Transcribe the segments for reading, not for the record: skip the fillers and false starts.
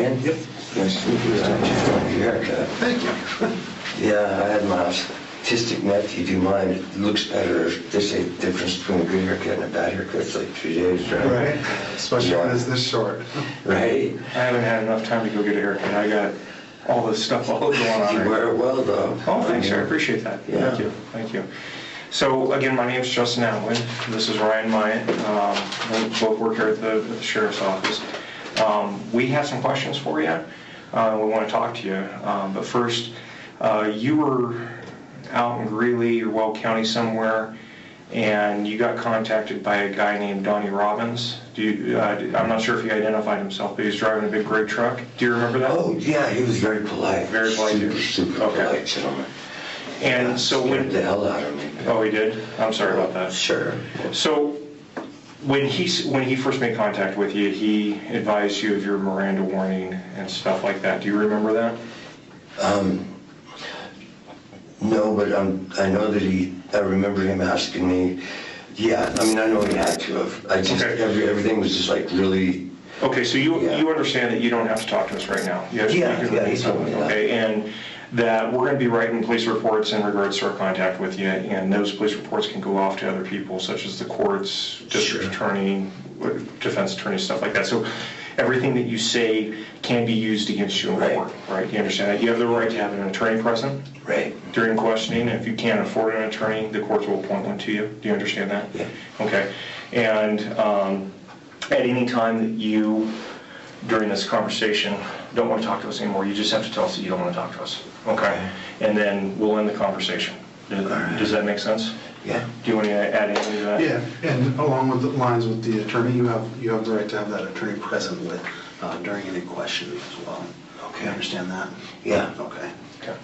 Ryan? Yep. Nice to meet you. I just wanted your haircut. Thank you. Yeah, I had my autistic nephew do mine. It looks better. They say the difference between a good haircut and a bad haircut is like 3 days, right? Right. Especially when it's this short. Right? I haven't had enough time to go get a haircut. I got all this stuff all going on. You right wear it well, though. Oh, thanks, sir. I appreciate that. Yeah. Thank you. Thank you. So, again, my name is Justin Alwyn. This is Ryan Myatt. We both work here at the Sheriff's Office. We have some questions for you. We want to talk to you. But first, you were out in Greeley or Weld County somewhere, and you got contacted by a guy named Donnie Robbins. I'm not sure if he identified himself, but he was driving a big gray truck. Do you remember that? Oh, yeah, he was very polite. Very polite. Super Okay. polite gentleman. And so Scared the hell out of me. Oh, he did? I'm sorry about that. Sure. So when he first made contact with you, he advised you of your Miranda warning and stuff like that. Do you remember that? No, but I know that I remember him asking me. Yeah, I mean, I know he had to have. I just, Okay. everything was just like really. Okay, so you Yeah. understand that you don't have to talk to us right now. You have to Yeah, speak yeah, he told me that. Okay, and that we're going to be writing police reports in regards to our contact with you, and those police reports can go off to other people, such as the courts, district Sure. attorney, defense attorney, stuff like that. So everything that you say can be used against you in Right. court, right? You understand that? You have the right to have an attorney present Right. during questioning. If you can't afford an attorney, the courts will appoint one to you. Do you understand that? Yeah. Okay. And at any time that you, during this conversation, don't want to talk to us anymore, you just have to tell us that you don't want to talk to us. Okay? And then we'll end the conversation. Does that make sense? Yeah. Do you want to add anything to that? Yeah, and along with the lines with the attorney, you have the right to have that attorney present with during any questioning as well. Okay. You understand that? Yeah. Okay. Okay.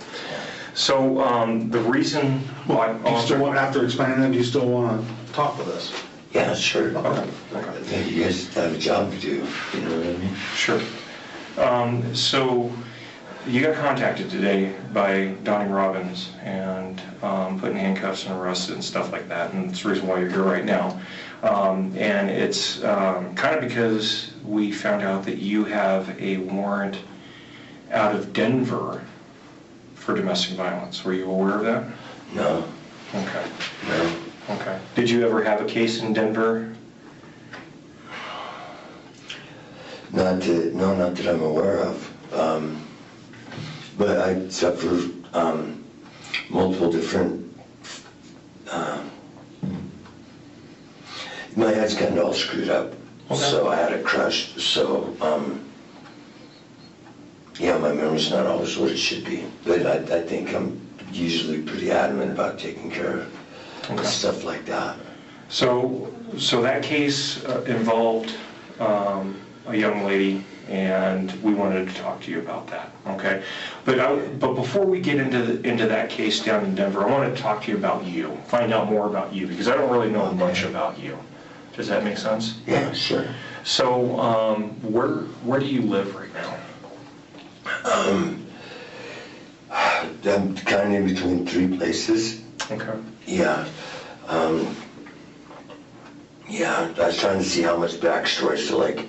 So the reason why... Do you still want, after explaining that, do you still want to talk with us? Yeah, sure. Okay. I think you guys have a job to do. You know what I mean? Sure. So you got contacted today by Donnie Robbins and put in handcuffs and arrested and stuff like that, and it's the reason why you're here right now. And it's kind of because we found out that you have a warrant out of Denver for domestic violence. Were you aware of that? No. Okay. No. Okay. Did you ever have a case in Denver? Not that I'm aware of. But I suffered multiple different. My head's kind of all screwed up, Okay. so I had it crushed. So yeah, my memory's not always what it should be. But I think I'm usually pretty adamant about taking care of stuff like that. So that case involved a young lady, and we wanted to talk to you about that. Okay, but before we get into that case down in Denver, I wanted to talk to you about you, find out more about you, because I don't really know much about you. Does that make sense? Yeah, sure. So where do you live right now? I'm kind of in between 3 places. Okay. Yeah. Yeah, I was trying to see how much backstory. So like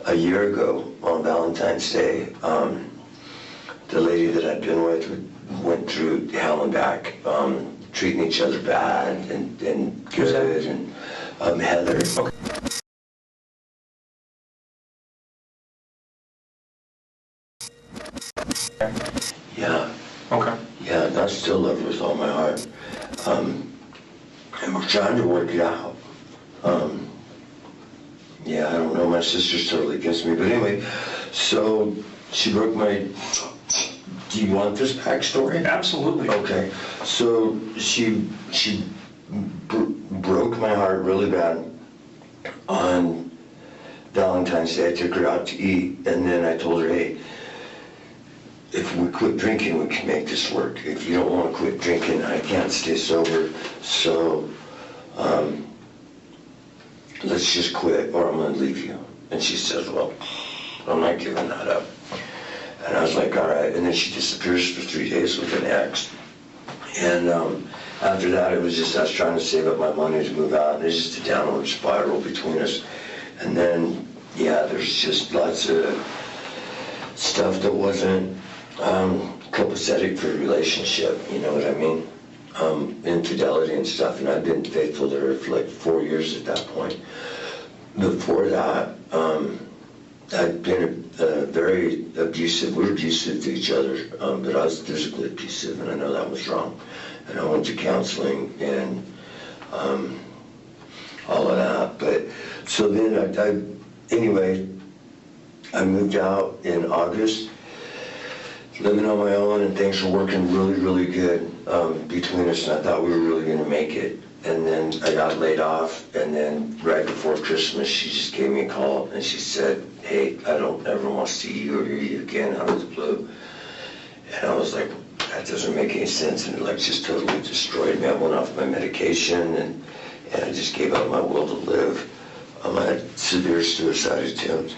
a year ago on Valentine's Day, the lady that I'd been with went through hell and back, treating each other bad and good, and Heather. Okay. Yeah. Okay. Yeah, and I still love her with all my heart. And we're trying to work it out. Yeah, I don't know, my sister's totally against me, but anyway, so she broke my... Do you want this backstory? Absolutely. Okay, so she broke my heart really bad on Valentine's Day. I took her out to eat, and then I told her, hey, if we quit drinking, we can make this work. If you don't want to quit drinking, I can't stay sober, so let's just quit or I'm going to leave you. And she says, well, I'm not giving that up. And I was like, all right. And then she disappears for 3 days with an ex. And after that, it was just us trying to save up my money to move out. And it's just a downward spiral between us. And then, yeah, there's just lots of stuff that wasn't copacetic for a relationship, you know what I mean? Infidelity and stuff, and I've been faithful to her for like 4 years at that point. Before that, I'd been very abusive. We were abusive to each other, but I was physically abusive, and I know that was wrong. And I went to counseling and all of that. But so then anyway, I moved out in August, living on my own, and things were working really, really good between us, and I thought we were really going to make it. And then I got laid off, and then right before Christmas, she just gave me a call, and she said, hey, I don't ever want to see you or hear you again out of the blue. And I was like, that doesn't make any sense, and it like just totally destroyed me. I went off my medication, and I just gave up my will to live. I had severe suicide attempts.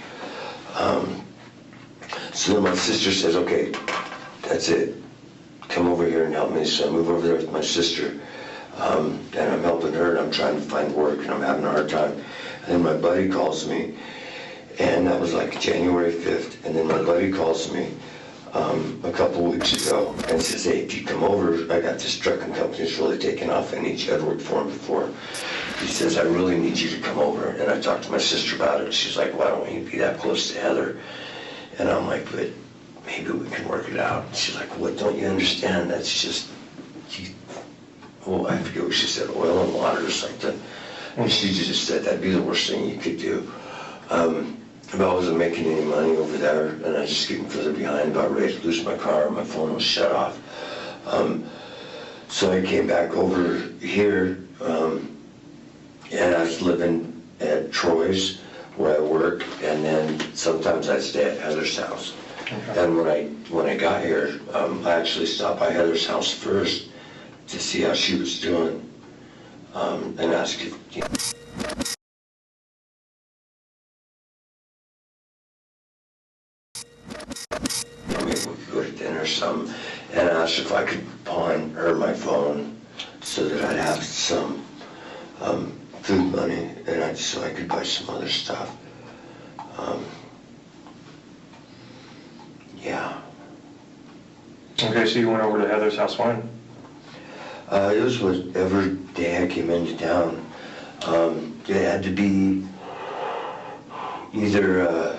So then my sister says, okay, that's it. Come over here and help me. So I move over there with my sister. And I'm helping her, and I'm trying to find work, and I'm having a hard time. And then my buddy calls me, and that was like January 5th. And then my buddy calls me a couple weeks ago and says, hey, if you come over, I got this trucking company that's really taking off. I need you. I'd worked for him before. He says, I really need you to come over. And I talked to my sister about it. She's like, why don't you be that close to Heather? And I'm like, but maybe we can work it out. And she's like, what don't you understand? That's just, I forget what she said, oil and water or something. And she just said that'd be the worst thing you could do. If I wasn't making any money over there, and I was just getting further behind, about ready to lose my car, my phone was shut off. So I came back over here, and I was living at Troy's, where I work, and then sometimes I'd stay at Heather's house. Okay. And when I got here, I actually stopped by Heather's house first to see how she was doing, and ask if, maybe we could go to dinner or something, and asked if I could pawn her my phone so that I'd have some food money, and so I could buy some other stuff. Yeah. Okay, so you went over to Heather's house when? It was whatever day I came into town. It had to be either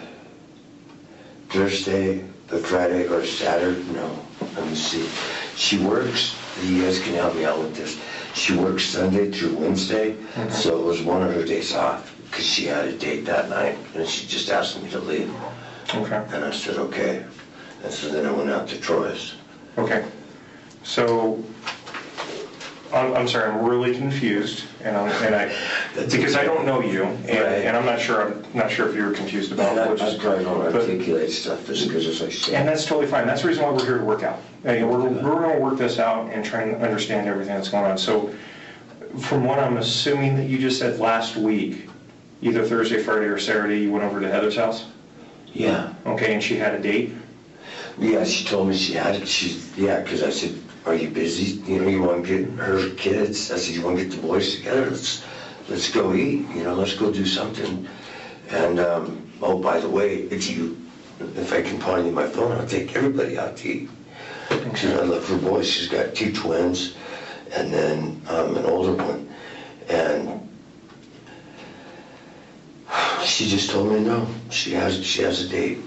Thursday, Friday, or Saturday. No, let me see. She works, you guys can help me out with this. She works Sunday through Wednesday, so it was one of her days off, because she had a date that night, and she just asked me to leave. Okay. And I said, okay. And so then I went out to Troy's. Okay. So, I'm sorry, I'm really confused, because I don't know you, and I'm not sure if you're confused about it. I probably don't articulate stuff just because it's like shit. And that's totally fine. That's the reason why we're here to work out. We're going to work this out and try and understand everything that's going on. So, from what I'm assuming that you just said last week, either Thursday, Friday, or Saturday, you went over to Heather's house? Yeah. Okay, and she had a date? Yeah, she told me she had it. Because I said, are you busy? You want to get her kids? I said, you want to get the boys together? Let's go eat. Let's go do something. And oh, by the way, if I can pawn you my phone, I'll take everybody out to eat. Because I love her boys. She's got 2 twins, and then an older one. And she just told me no. She has a date.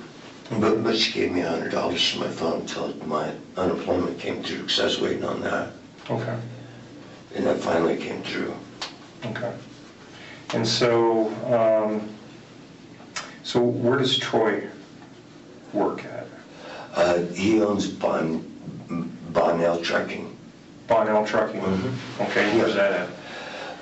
But she gave me $100 for my phone until my unemployment came through, because I was waiting on that. Okay. And that finally came through. Okay. And so, so where does Troy work at? He owns Bonnell Trucking. Bonnell Trucking? Mm-hmm. Okay, where's that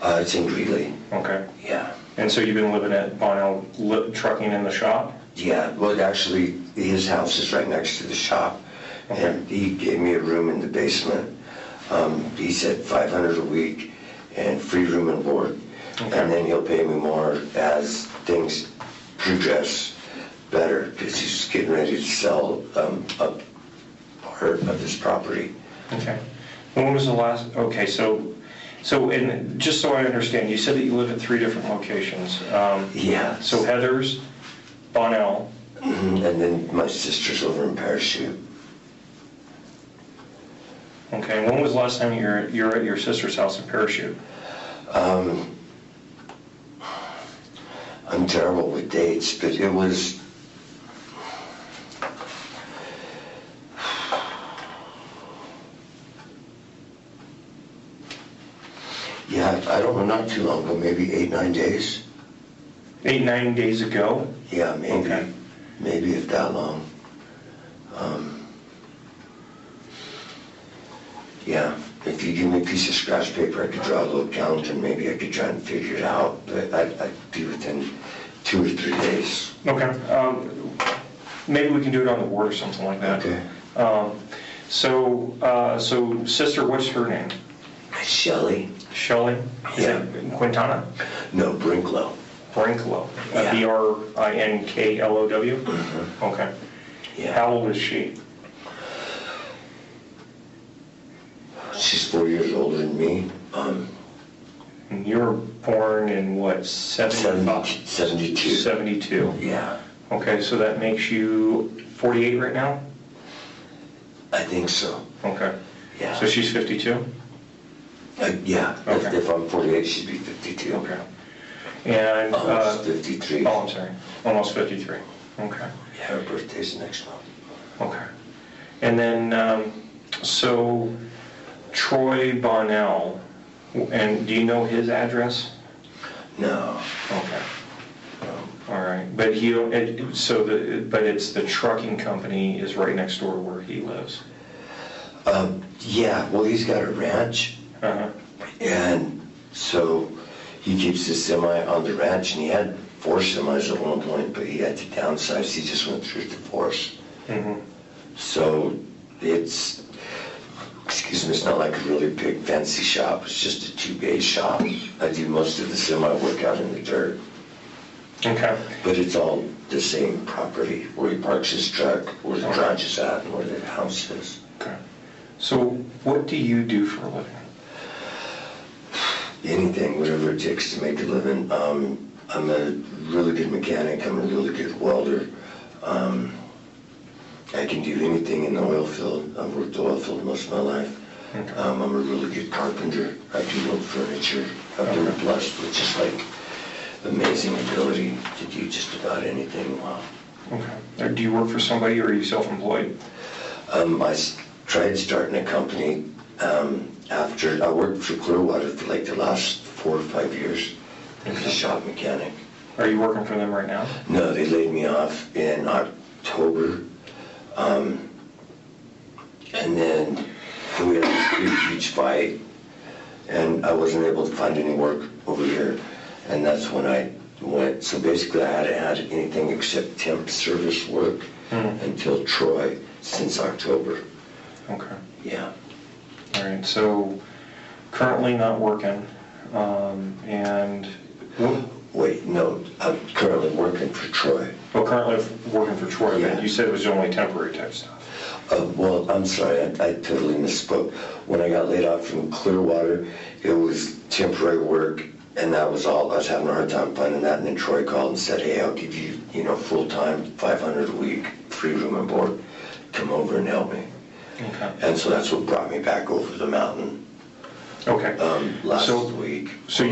at? It's in Greeley. Okay. Yeah. And so you've been living at Bonnell Trucking in the shop? Yeah, well, actually, his house is right next to the shop, and he gave me a room in the basement. He said $500 a week and free room and board, and then he'll pay me more as things progress better, because he's getting ready to sell a part of his property. Okay. When was the last? Okay, so and just so I understand, you said that you live at 3 different locations. Yeah. So Heather's, Bonnell, And then my sister's over in Parachute. Okay, and when was the last time you were at your sister's house in Parachute? I'm terrible with dates, but it was... Yeah, I don't know, not too long ago, maybe 8-9 days. 8-9 days ago? Yeah, maybe. Okay. Maybe if that long. Yeah, if you give me a piece of scratch paper, I could draw a little count and maybe I could try and figure it out, but I'd be within 2 or 3 days. Okay. Maybe we can do it on the board or something like that. Okay. So sister, what's her name? Shelley? Shelley? Is Yeah. it Quintana? No, Brinklow. Brinklow. Yeah. Brinklow? Okay. Yeah. How old is she? She's 4 years older than me. And you were born in what, 75? 72. 72. Yeah, Okay, so that makes you 48 right now? I think so. Okay. Yeah. So she's 52? Yeah, Okay. if I'm 48, she'd be 52. Okay. And, Almost 53. oh, I'm sorry, almost 53. Okay. Yeah, her birthday's next month. Okay. And then, so Troy Bonnell, and do you know his address? No. Okay. All right, but but it's the trucking company is right next door to where he lives. Yeah, well, he's got a ranch, Uh-huh. and so he keeps the semi on the ranch, and he had 4 semis at one point, but he had to downsize. He just went through a divorce. Mm-hmm. So it's, excuse me, it's not like a really big fancy shop. It's just a 2-bay shop. I do most of the semi work out in the dirt. Okay. But it's all the same property, where he parks his truck, where the garage is at, and where the house is. Okay. So what do you do for a living? Anything, whatever it takes to make a living. I'm a really good mechanic. I'm a really good welder. I can do anything in the oil field. I've worked the oil field most of my life. Okay. I'm a really good carpenter. I can build furniture. I've been blessed with just like amazing ability to do just about anything well. Okay. Do you work for somebody or are you self-employed? I tried starting a company after I worked for Clearwater for like the last 4 or 5 years as a shop mechanic. Are you working for them right now? No, they laid me off in October. And then we had this huge fight, and I wasn't able to find any work over here. And that's when I went. So basically I hadn't had anything except temp service work until Troy since October. Okay. Yeah. All right, so currently not working, and, Wait, no, I'm currently working for Troy. currently working for Troy, Yeah. but you said it was only temporary type stuff. Well, I'm sorry, I totally misspoke. When I got laid off from Clearwater, it was temporary work, and that was all. I was having a hard time finding that, and then Troy called and said, hey, I'll give you, full-time, $500 a week, free room and board. Come over and help me. Okay. And so that's what brought me back over the mountain Okay. last week. So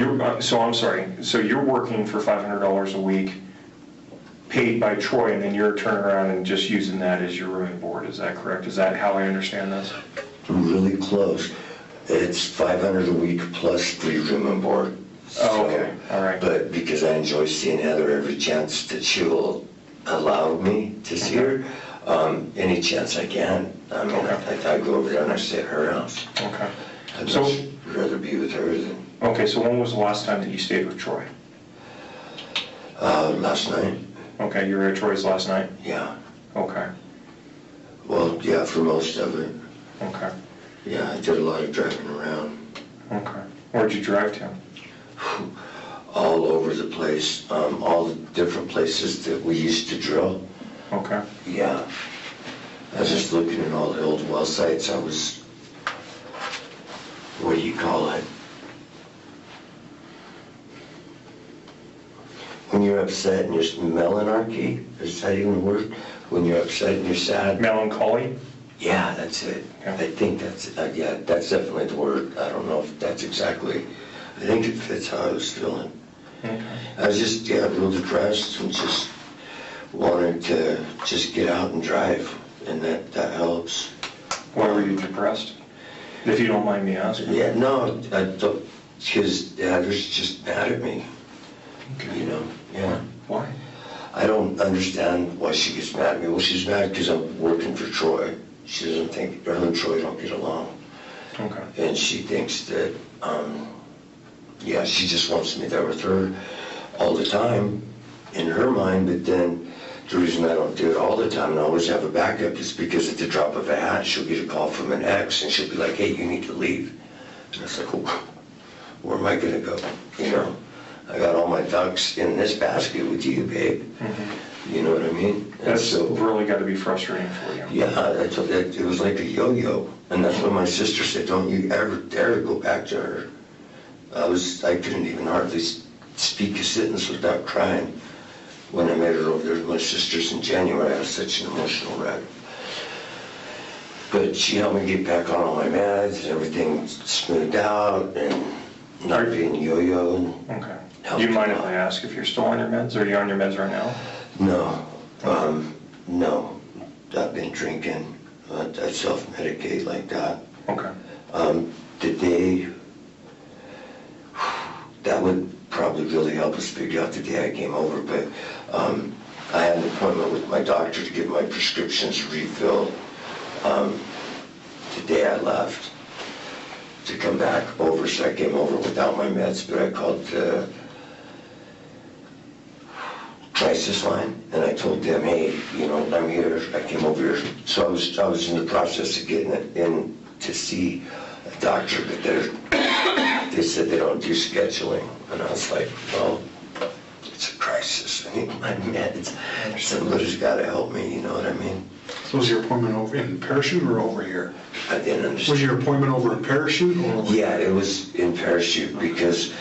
I'm sorry, so you're working for $500 a week, paid by Troy, and then you're turning around and just using that as your room and board, is that correct? Is that how I understand this? Really close. It's $500 a week plus free room and board. Oh, okay, all right. But because I enjoy seeing Heather every chance that she will allow me to see her, any chance I can. I mean, I go over there and I stay at her house. Okay. I'd So- much rather be with her than Okay, so when was the last time that you stayed with Troy? last night. Okay, you were at Troy's last night? Yeah. Okay, Well, yeah, for most of it. okay, Yeah, I did a lot of driving around. okay. Where'd you drive to? All over the place. All the different places that we used to drill. Okay. Yeah. I was just looking at all the old well sites. I was, what do you call it? When you're upset and you're melanarchy, is that even a word? When you're upset and you're sad? Melancholy? Yeah, that's it. Yeah. I think that's, yeah, that's definitely the word. I don't know if that's exactly, I think it fits how I was feeling. Okay. I was just, yeah, real depressed and just wanted to just get out and drive, and that helps. Why were you depressed? If you don't mind me asking. Yeah, no, I don't, because Heather's just mad at me, Okay. you know, yeah. Why? I don't understand why she gets mad at me. Well, she's mad because I'm working for Troy. She doesn't think, her and Troy don't get along. Okay. And she thinks that, yeah, she just wants me there with her all the time in her mind, but then the reason I don't do it all the time and always have a backup is because at the drop of a hat, she'll get a call from an ex and she'll be like, hey, you need to leave. And it's like, oh, where am I gonna go? You know, I got all my ducks in this basket with you, babe. Mm-hmm. You know what I mean? And That's so, really got to be frustrating for you. yeah, it was like a yo-yo. And that's when my sister said, don't you ever dare go back to her. I couldn't even hardly speak a sentence without crying when I met her over there with my sisters in January. I was such an emotional wreck. But she helped me get back on all my meds and everything smoothed out and not being yo-yo. Okay. Do you mind if I ask if you're still on your meds? Are you on your meds right now? No, no. I've been drinking. I self-medicate like that. Okay. That would probably really help us figure out the day I came over, but I had an appointment with my doctor to get my prescriptions refilled the day I left to come back over, so I came over without my meds, but I called the crisis line and I told them, hey, you know, I'm here, I came over here. So I was in the process of getting it in to see a doctor, but they said they don't do scheduling. And I was like, well, it's a crisis. I need my meds. Somebody's got to help me, you know what I mean? So was your appointment over in Parachute or over here? I didn't understand. Was your appointment over in Parachute or over Yeah, it was in Parachute because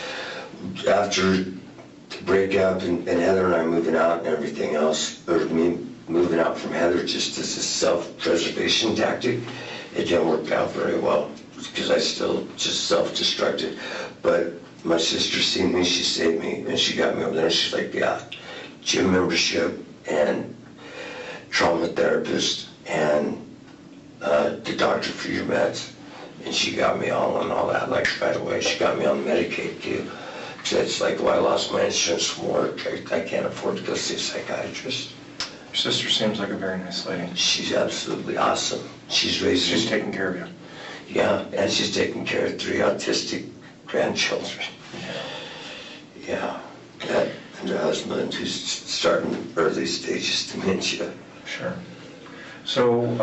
after the breakup and Heather and I moving out and everything else, or me moving out from Heather just as a self-preservation tactic, it didn't work out very well because I still just self-destructed. But my sister seen me, she saved me, and she got me over there, and she's like, yeah, gym membership and trauma therapist and the doctor for your meds. And she got me all on all that, like right away. She got me on Medicaid too. So it's like, well, I lost my insurance from work. I can't afford to go see a psychiatrist. Your sister seems like a very nice lady. She's absolutely awesome. She's taking care of you. Yeah, and she's taking care of 3 autistic grandchildren. Yeah, that and her husband who's starting early stages dementia. Sure. So,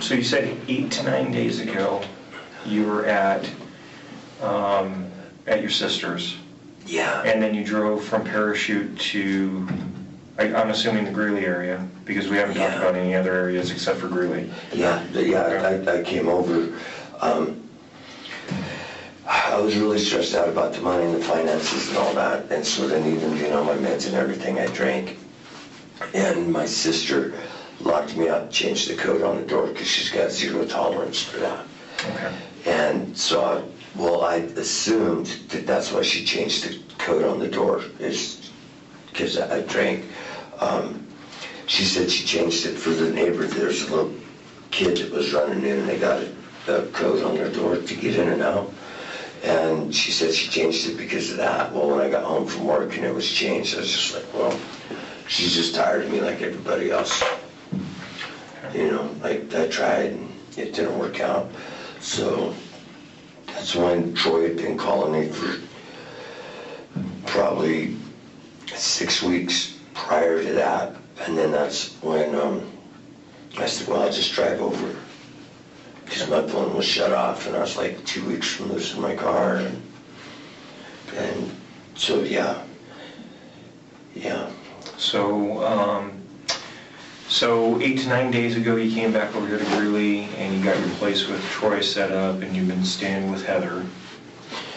so you said 8 to 9 days ago you were at your sister's. Yeah. And then you drove from Parachute to, I'm assuming the Greeley area, because we haven't talked about any other areas except for Greeley. Yeah, I came over. I was really stressed out about the money and the finances and all that, and so then even being on my meds and everything, I drank. And my sister locked me up, changed the code on the door because she's got 0 tolerance for that. Okay. And so, I assumed that that's why she changed the code on the door, is because I drank. She said she changed it for the neighbor. There's a little kid that was running in and they got a code on their door to get in and out. And she said she changed it because of that. Well, when I got home from work and it was changed, I was just like, well, she's just tired of me like everybody else. You know, like I tried and it didn't work out. So that's when Troy had been calling me for probably 6 weeks prior to that. And then that's when I said, well, I'll just drive over. Because my phone was shut off and I was like 2 weeks from losing my car. And so, yeah. So 8 to 9 days ago you came back over here to Greeley and you got your place with Troy set up and you've been staying with Heather.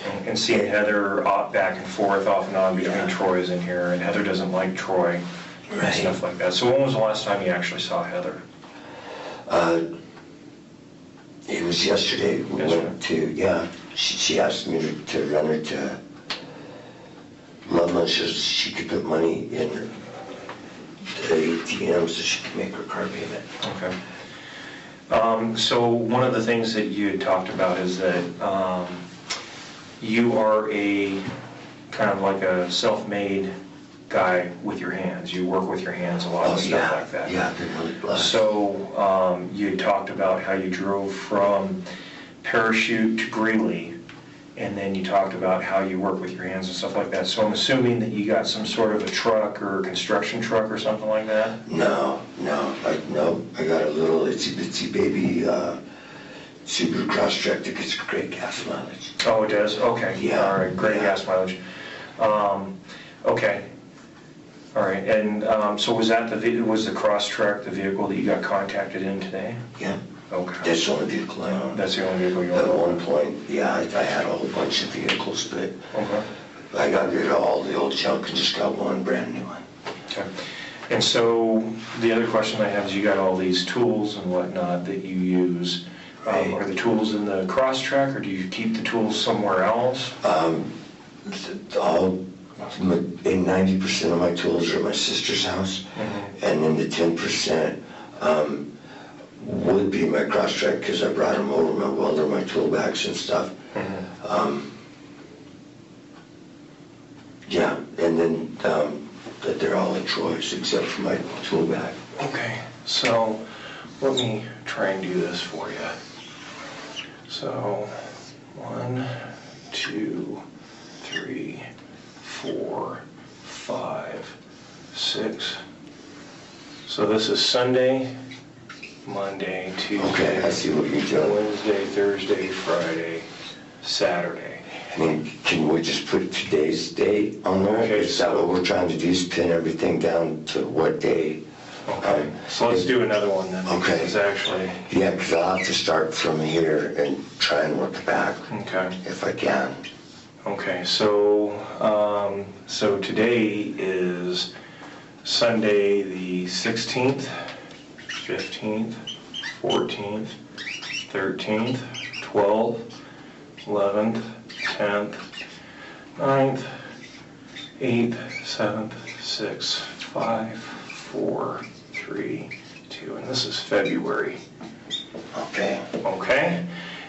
And seeing Heather back and forth off and on between Troy's in here, and Heather doesn't like Troy and stuff like that. So when was the last time you actually saw Heather? It was yesterday. We went to, she asked me to run her to Loveland so she could put money in the ATM so she could make her car payment. Okay. So one of the things that you had talked about is that you are a kind of like a self-made guy with your hands. You work with your hands a lot and stuff like that. Yeah, I've been really blessed. So you had talked about how you drove from Parachute to Greeley, and then you talked about how you work with your hands and stuff like that. So I'm assuming that you got some sort of a truck or a construction truck or something like that? No. I got a little itsy-bitsy baby Subaru Crosstrek that gets great gas mileage. Oh, it does? Okay. Yeah. All right, great gas mileage. Okay. All right, and so was the Crosstrek the vehicle that you got contacted in today? Yeah. Okay. That's the only vehicle I own. That's the only vehicle you At own? one point, I had a whole bunch of vehicles, but Okay. I got rid of all the old junk and just got one brand new one. Okay. And so the other question I have is you got all these tools and whatnot that you use. Right. Are the tools in the Crosstrek, or do you keep the tools somewhere else? All 90% of my tools are at my sister's house, and then the 10% would be my Crosstrek because I brought them over, my welder, my tool bags and stuff. And then that they're all in Troy's except for my tool bag. Okay, so let me try and do this for you. So 1, 2, 3, 4, 5, 6. So this is Sunday, Monday, Tuesday, Okay, I see what you're doing. Wednesday, Thursday, Friday, Saturday. I mean, can we just put today's date on there? Okay, Is that what we're trying to do, is pin everything down to what day? Okay, so let's do another one then. Okay. Because actually, Yeah, because I'll have to start from here and try and work back okay. if I can. Okay, so so today is Sunday the 16th, 15th, 14th, 13th, 12th, 11th, 10th, 9th, 8th, 7th, 6th, 5, 4, 3, 2, and this is February. Okay. Okay,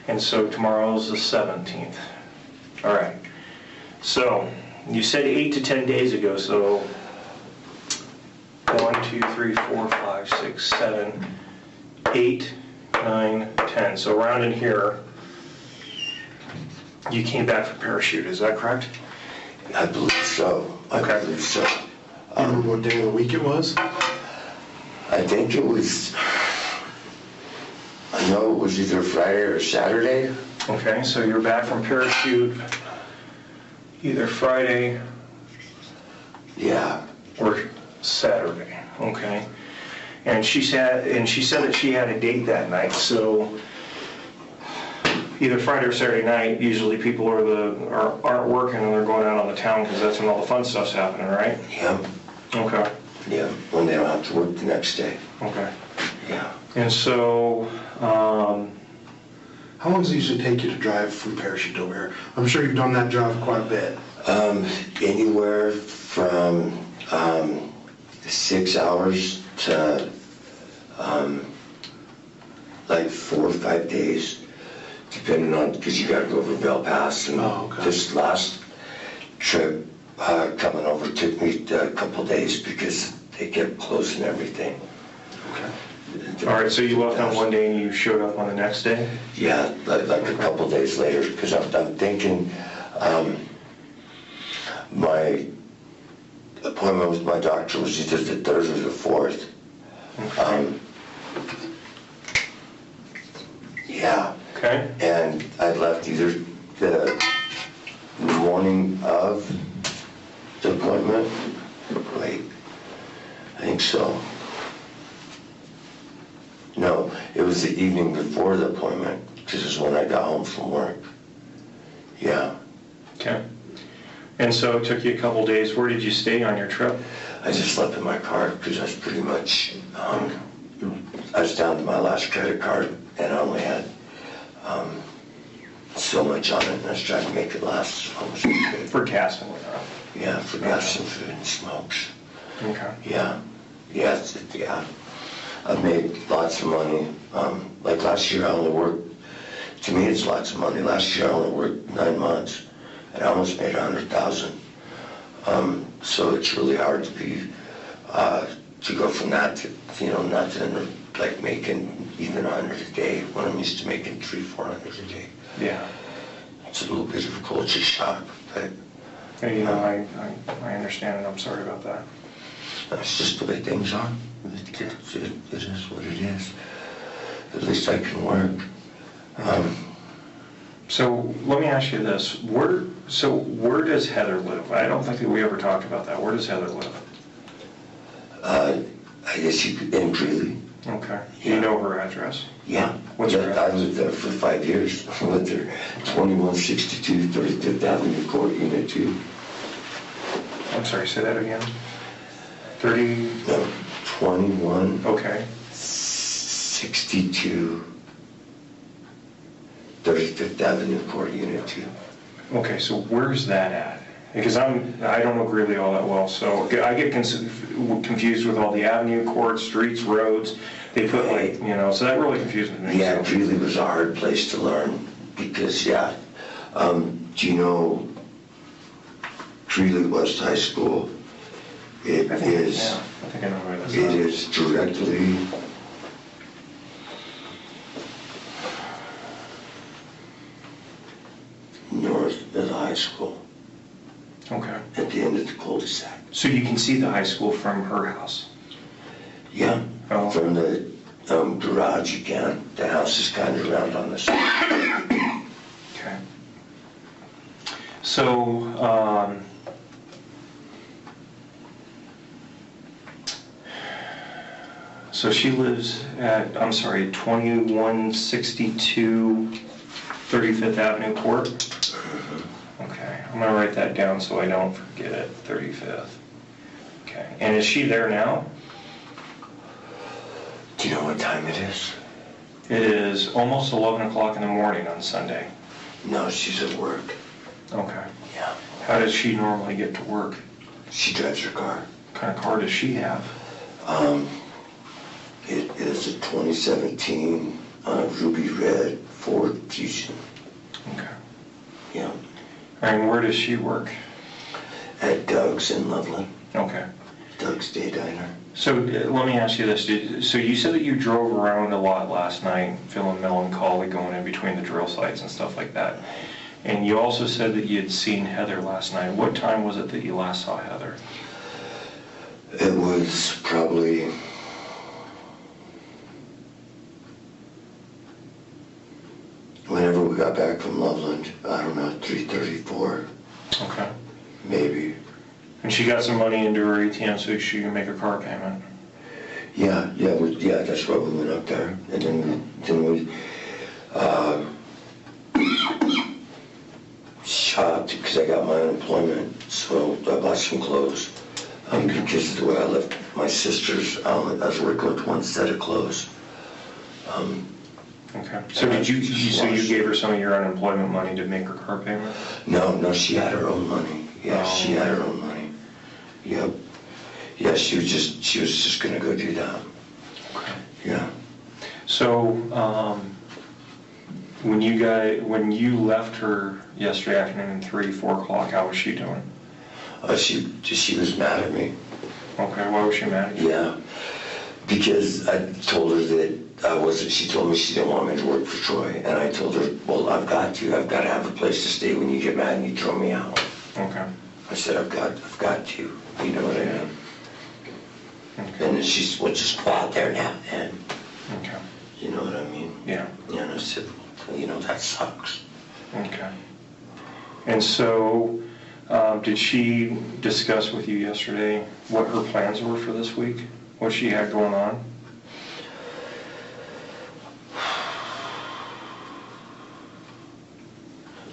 and so tomorrow's the 17th. All right, so you said 8 to 10 days ago, so 1, 2, 3, 4, 5, 6, 7, 8, 9, 10. So around in here, you came back from Parachute, is that correct? I believe so. Okay. I believe so. You remember what day of the week it was? I think it was, I know it was either Friday or Saturday. Okay, so you're back from Parachute either Friday Yeah. or Saturday, okay? And she said that she had a date that night, so either Friday or Saturday night, usually people aren't working and they're going out on the town because that's when all the fun stuff's happening, right? Yeah. Okay, Yeah. When they don't have to work the next day. okay. Yeah. And so, How long does it usually take you to drive from Parachute over here? I'm sure you've done that drive quite a bit. Anywhere from 6 hours to like 4 or 5 days, depending on, because you got to go over Bell Pass. And this last trip coming over took me a couple days because they kept closing everything. Okay. all right, so you left on one day and you showed up on the next day? Yeah, like a couple days later, because I'm thinking my appointment with my doctor was either the 3rd or the 4th. Yeah. Okay. And I left either the morning of the appointment. Wait, I think so. No, it was the evening before the appointment, because it's when I got home from work. Yeah. Okay. And so it took you a couple days. Where did you stay on your trip? I just slept in my car because I was pretty much, I was down to my last credit card and I only had so much on it, and I was trying to make it last as long as I could. For gas and whatnot? Yeah, for gas and food and smokes. Okay. Yeah, yeah, yeah. I've made lots of money. Like last year I only worked, to me it's lots of money. Last year I only worked 9 months and I almost made 100,000. So it's really hard to be, to go from that to, not to like making even 100 a day when I'm used to making 300-400 a day. Yeah. It's a little bit of a culture shock, but I understand and I'm sorry about that. that's just the way things are. It is what it is. At least I can work. So let me ask you this: where does Heather live? I don't think that we ever talked about that. Where does Heather live? I guess you could, in Greeley. Okay. Do Yeah. you know her address? Yeah. What's her I lived there for 5 years. I lived there, 2162 35th Avenue, Court, Unit 2. I'm sorry, say that again. 30. No, 21. Okay. 62 35th Avenue, Court, Unit 2. Okay, so where's that at? Because I don't know Greeley all that well, so I get confused with all the avenue, courts, streets, roads. They put so that really confuses me. Yeah, So. Greeley was a hard place to learn because, do you know Greeley West High School? It I think I know where that's It at. is directly north of the high school, Okay. at the end of the cul-de-sac. So you can see the high school from her house? Yeah, Oh. from the garage you can. The house is kind of round on the side. Okay. So, so she lives at, 2162 35th Avenue Court? Okay, I'm gonna write that down so I don't forget it, 35th. Okay, and is she there now? Do you know what time it is? It is almost 11 o'clock in the morning on Sunday. No, she's at work. Okay. Yeah. How does she normally get to work? She drives her car. What kind of car does she have? It is a 2017 ruby red Ford Fusion. Okay. Yeah. And where does she work? At Doug's in Loveland. Okay. Doug's Day Diner. So let me ask you this. So you said that you drove around a lot last night, feeling melancholy, going in between the drill sites and stuff like that. And you also said that you had seen Heather last night. What time was it that you last saw Heather? It was probably whenever we got back from Loveland. I don't know, 3:34, Okay. maybe. And she got some money into her ATM so she could make a car payment. Yeah, that's why we went up there. And then we shopped because I got my unemployment. So I bought some clothes because of the way I left my sister's. I was working with one set of clothes. Okay. So did you gave her some of your unemployment money to make her car payment? No, she had her own money. Yeah, she had her own money. Yep. Yeah, she was just gonna go do that. Okay. Yeah. So, when you left her yesterday afternoon at 4 o'clock, how was she doing? She was mad at me. Okay, why was she mad at you? Yeah, because I told her that she told me she didn't want me to work for Troy, and I told her, well, I've got to have a place to stay when you get mad and you throw me out. Okay. I said, I've got to, you know what I mean? Okay. And then she's, well, just go out there now, and Okay. you know what I mean? Yeah. And I said, that sucks. Okay. And so, did she discuss with you yesterday what her plans were for this week? What she had going on?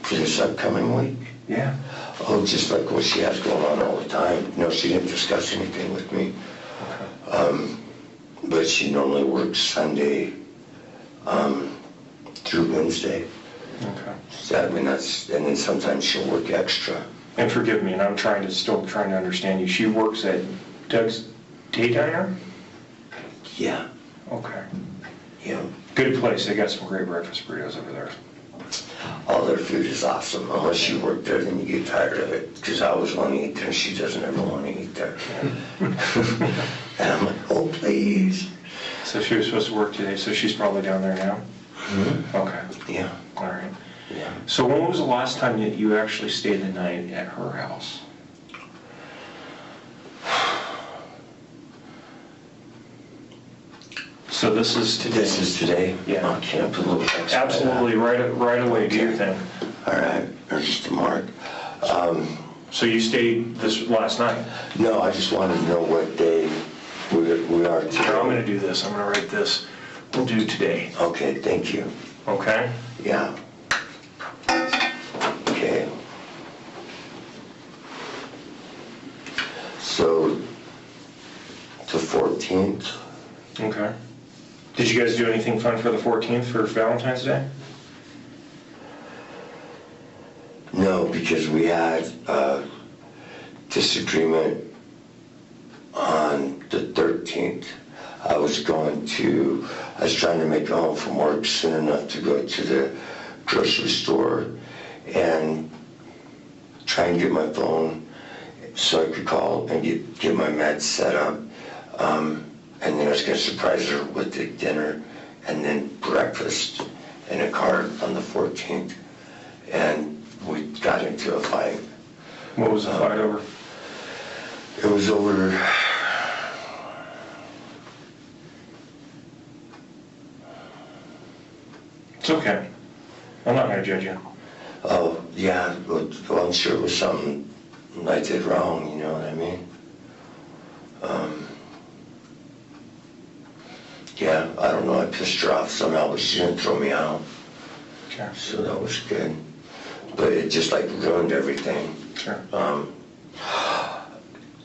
For this upcoming week? Yeah. Oh, just like what she has going on all the time. No, she didn't discuss anything with me. But she normally works Sunday through Wednesday. Okay. So, I mean, and then sometimes she'll work extra. And forgive me, and I'm still trying to understand you. She works at Doug's Day Diner? Yeah. Okay. Yeah. Good place. They got some great breakfast burritos over there. All their food is awesome. Unless you work there, then you get tired of it. Because I always want to eat there, and she doesn't ever want to eat there. And I'm like, oh, please. So she was supposed to work today, so she's probably down there now? Mm-hmm. Okay. Yeah. All right. Yeah. So when was the last time that you actually stayed the night at her house? So this is today? This is today? Yeah. I can't put a little X by Absolutely, right away, do your thing. that. All right, or just a mark. So you stayed this last night? No, I just wanted to know what day we are today. Here, I'm gonna do this, I'm gonna write this. We'll do today, Okay, thank you. okay? Yeah. Okay. So, the 14th, Okay. Did you guys do anything fun for the 14th for Valentine's Day? no, because we had a disagreement on the 13th. I was trying to make it home from work soon enough to go to the grocery store and try and get my phone so I could call and get my meds set up. And then I was going to surprise her with the dinner and then breakfast and a card on the 14th. And we got into a fight. What was the fight over? It was over... It's okay. I'm not gonna judge you. Oh, yeah, well, I'm sure it was something I did wrong, you know what I mean? Yeah, I don't know, I pissed her off somehow, but she didn't throw me out, Okay. so that was good. But it just like ruined everything. Sure.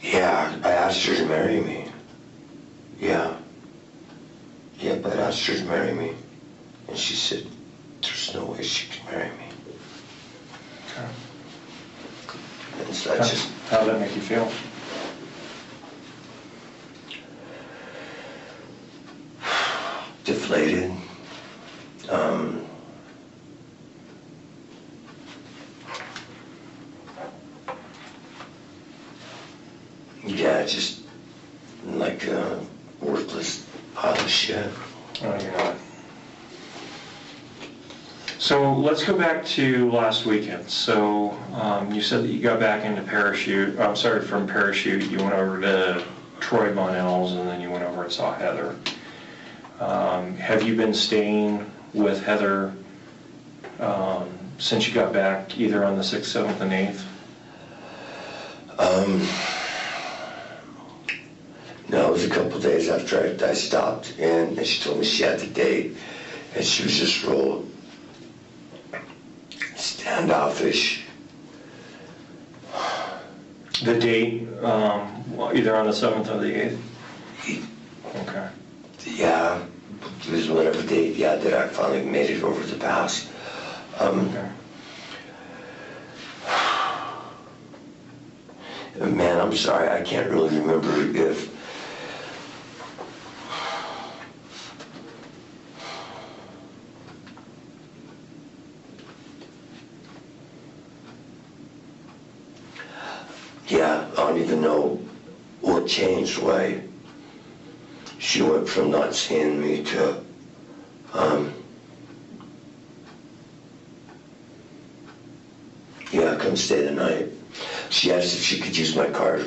Yeah, I asked her to marry me. Yeah. Yeah, but I asked her to marry me. And she said, there's no way she can marry me. Okay. And so I just... How'd that make you feel? deflated. Yeah, just like a worthless pile of shit. Oh, you're not. So let's go back to last weekend. So you said that you got back into Parachute. I'm sorry, from Parachute you went over to Troy Bonnell's and then you went over and saw Heather. Have you been staying with Heather since you got back, either on the 6th, 7th, and 8th? No, it was a couple days after I stopped in, and she told me she had the date, and she was just real standoffish. The date, either on the 7th or the 8th? Okay. Yeah, it was whatever date, yeah, that I finally made it over the pass. Okay. Man, I'm sorry, I can't really remember if... Yeah, I don't even know what changed, why she went from not seeing me to, yeah, come stay the night. She asked if she could use my car.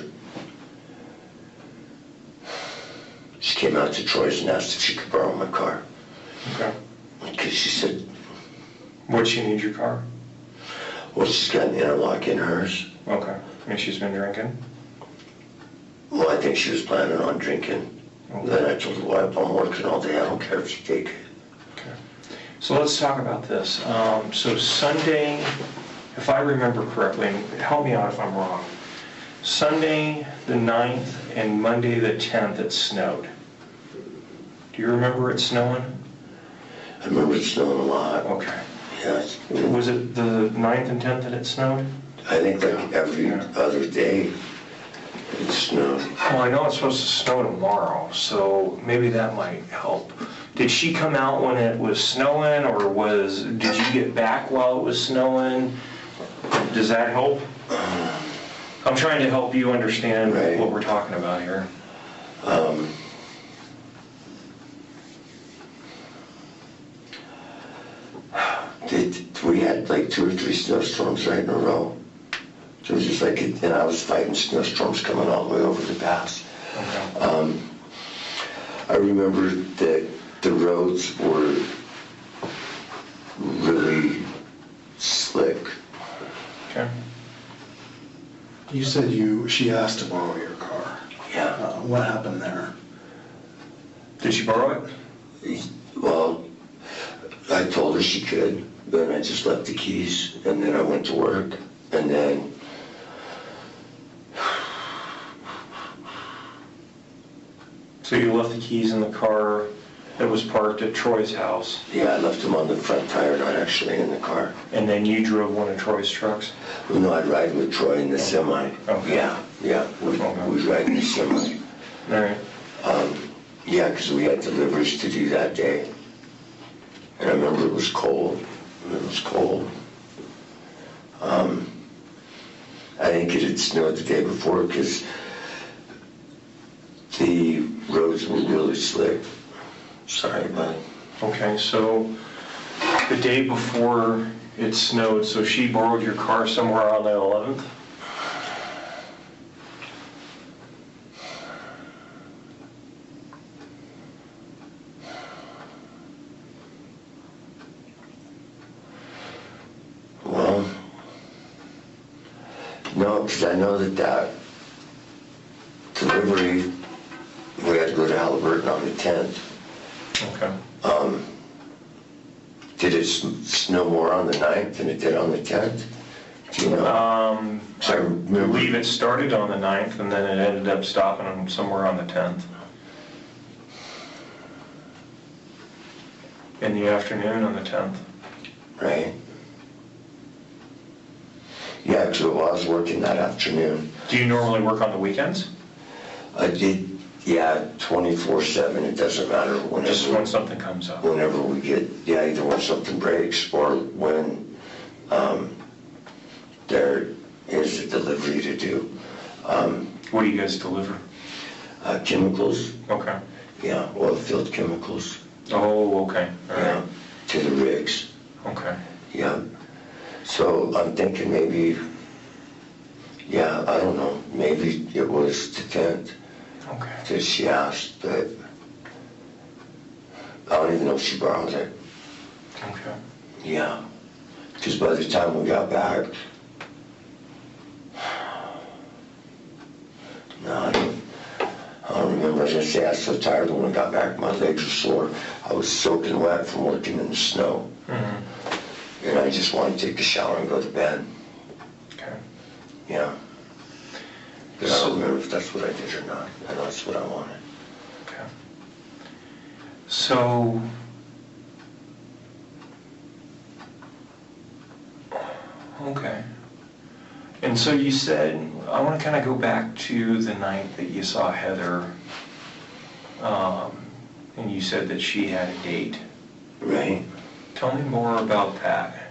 She came out to Troy's and asked if she could borrow my car. Okay. Because she said, Would she need your car? well, she's got an interlock in hers. Okay. And she's been drinking? Well, I think she was planning on drinking. Okay. Then I told her, well, I'm working all day, I don't care if you take it. Okay. So let's talk about this. So Sunday, if I remember correctly, and help me out if I'm wrong, Sunday the 9th and Monday the 10th it snowed. Do you remember it snowing? I remember it snowing a lot. Okay. Yeah. Was it the 9th and 10th that it snowed? I think like every other day it snowed. Well, I know it's supposed to snow tomorrow, so maybe that might help. Did she come out when it was snowing, or did you get back while it was snowing? Does that help? I'm trying to help you understand what we're talking about here. We had like 2 or 3 snowstorms right in a row. So it was just like, and I was fighting snowstorms coming all the way over the pass. Okay. I remember that the roads were really slick. Okay. You said she asked to borrow your car. Yeah. What happened there? Did she borrow it? Well, I told her she could, but I just left the keys, and then I went to work, and then So you left the keys in the car that was parked at Troy's house, yeah, I left them on the front tire, not actually in the car. and then you drove one of Troy's trucks? Well, no, I'd ride with Troy in the semi. Okay. Yeah, we'd ride in the semi. All right. Yeah, because we had deliveries to do that day. And I remember it was cold. I think it had snowed the day before because the roads were really slick. Sorry, buddy. Okay, so the day before it snowed, so she borrowed your car somewhere on the 11th? Well, no, because I know that delivery, we had to go to Halliburton on the 10th. Okay. Did it snow more on the 9th than it did on the 10th? Do you know? I believe it started on the 9th and then it ended up stopping somewhere on the 10th. In the afternoon on the 10th. Right? Yeah, because I was working that afternoon. Do you normally work on the weekends? I did, yeah, 24/7. It doesn't matter Just when something comes up? whenever we get, yeah, either when something breaks or when there is a delivery to do. What do you guys deliver? Chemicals, Okay. yeah, oil field chemicals, Oh, okay. All right. yeah, to the rigs, Okay. yeah. So I'm thinking maybe, yeah, I don't know, maybe it was the 10th Okay. that she asked, but I don't even know if she borrowed it. Okay. Yeah, because by the time we got back, no, I don't remember. As I say, I was so tired when we got back, my legs were sore. I was soaking wet from working in the snow. Mm-hmm. And I just wanted to take a shower and go to bed. Okay. Yeah. But I don't remember if that's what I did or not. I know that's what I wanted. Okay. So, okay. And so you said, I want to kind of go back to the night that you saw Heather, and you said that she had a date. Right? Tell me more about that.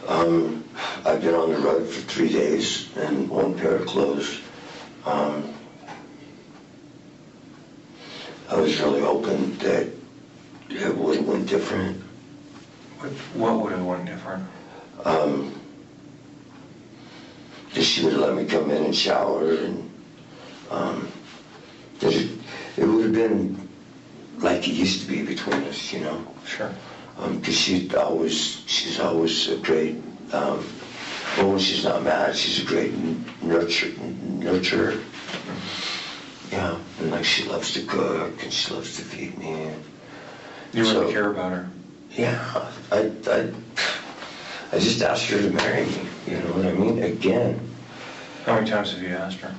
I've been on the road for 3 days and one pair of clothes. I was really hoping that it would have went different. What would have went different? That she would have let me come in and shower, and that it would have been like it used to be between us, you know? Sure. Because she's always a great, well, when she's not mad, she's a great nurturer. Yeah, and like she loves to cook and she loves to feed me. You really care about her? Yeah, I just asked her to marry me, you know what I mean? Again. How many times have you asked her?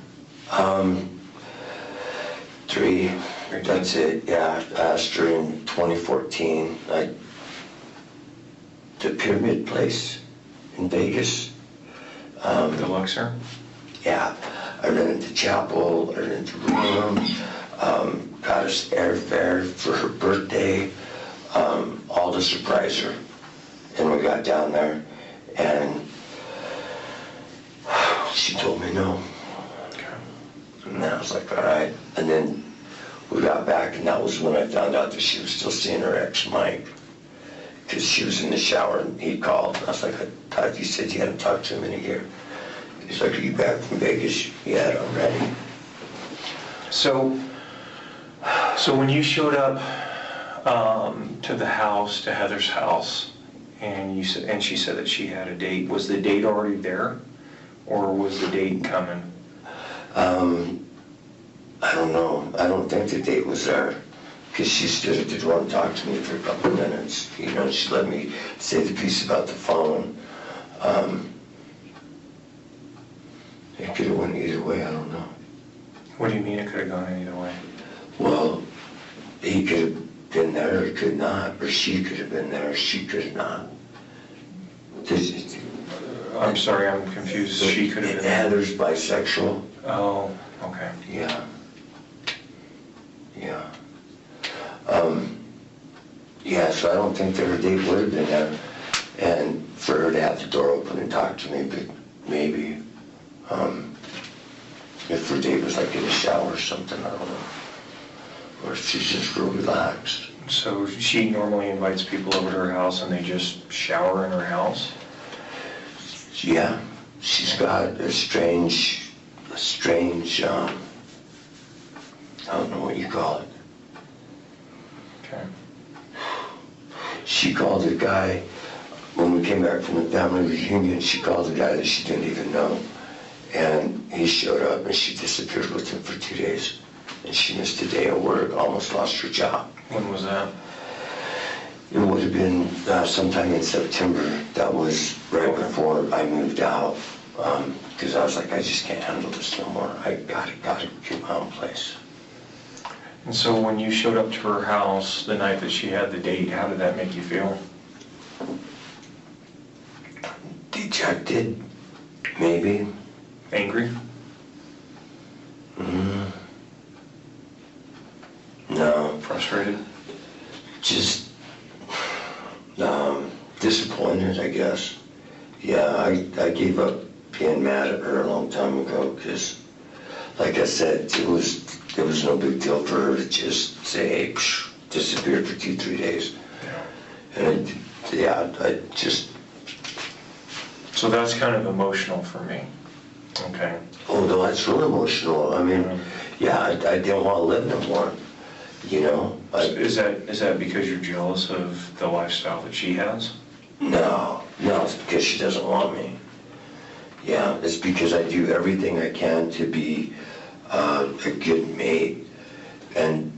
3. That's it, yeah. I asked her in 2014, the Pyramid Place in Vegas. The Luxor? Yeah, I rented the chapel, I rented the room, got us airfare for her birthday, all to surprise her. And we got down there, and she told me no. And I was like, all right. And then we got back, and that was when I found out that she was still seeing her ex, Mike. Because she was in the shower, and he called. And I was like, I thought you said you hadn't talked to him in a year. He's like, are you back from Vegas? Yeah, already. So when you showed up to the house, to Heather's house, and she said that she had a date, was the date already there, or was the date coming? I don't know. I don't think the date was there, because she stood at the door and talked to me for a couple of minutes. You know, she let me say the piece about the phone. It could have went either way, I don't know. What do you mean it could have gone either way? Well, he could have been there, or he could not, or she could have been there, or she could have not. I'm sorry, I'm confused. She could have been there. Heather's bisexual. Oh, okay. Yeah. Yeah. Yeah, so I don't think their date would have been there. And for her to have the door open and talk to me, but maybe, if her date was like in the shower or something, I don't know. Or if she's just real relaxed. So she normally invites people over to her house and they just shower in her house? Yeah, she's got a strange, I don't know what you call it. Okay. She called a guy, when we came back from the family reunion, she called a guy that she didn't even know. And he showed up and she disappeared with him for 2 days. And she missed a day of work, almost lost her job. When was that? It would have been sometime in September. That was right before I moved out. Because I was like, I just can't handle this no more. I gotta get my own place. And so when you showed up to her house the night that she had the date, how did that make you feel? Dejected, maybe. Angry? No. Frustrated? Just disappointed, I guess. Yeah, I gave up being mad at her a long time ago because, like I said, it was no big deal for her to just say, hey, disappeared for 2-3 days. And I just... So that's kind of emotional for me. Okay. Oh, no, that's real emotional. I mean, yeah, I didn't want to live no more, you know? Is that because you're jealous of the lifestyle that she has? No, it's because she doesn't want me. Yeah, it's because I do everything I can to be a good mate. And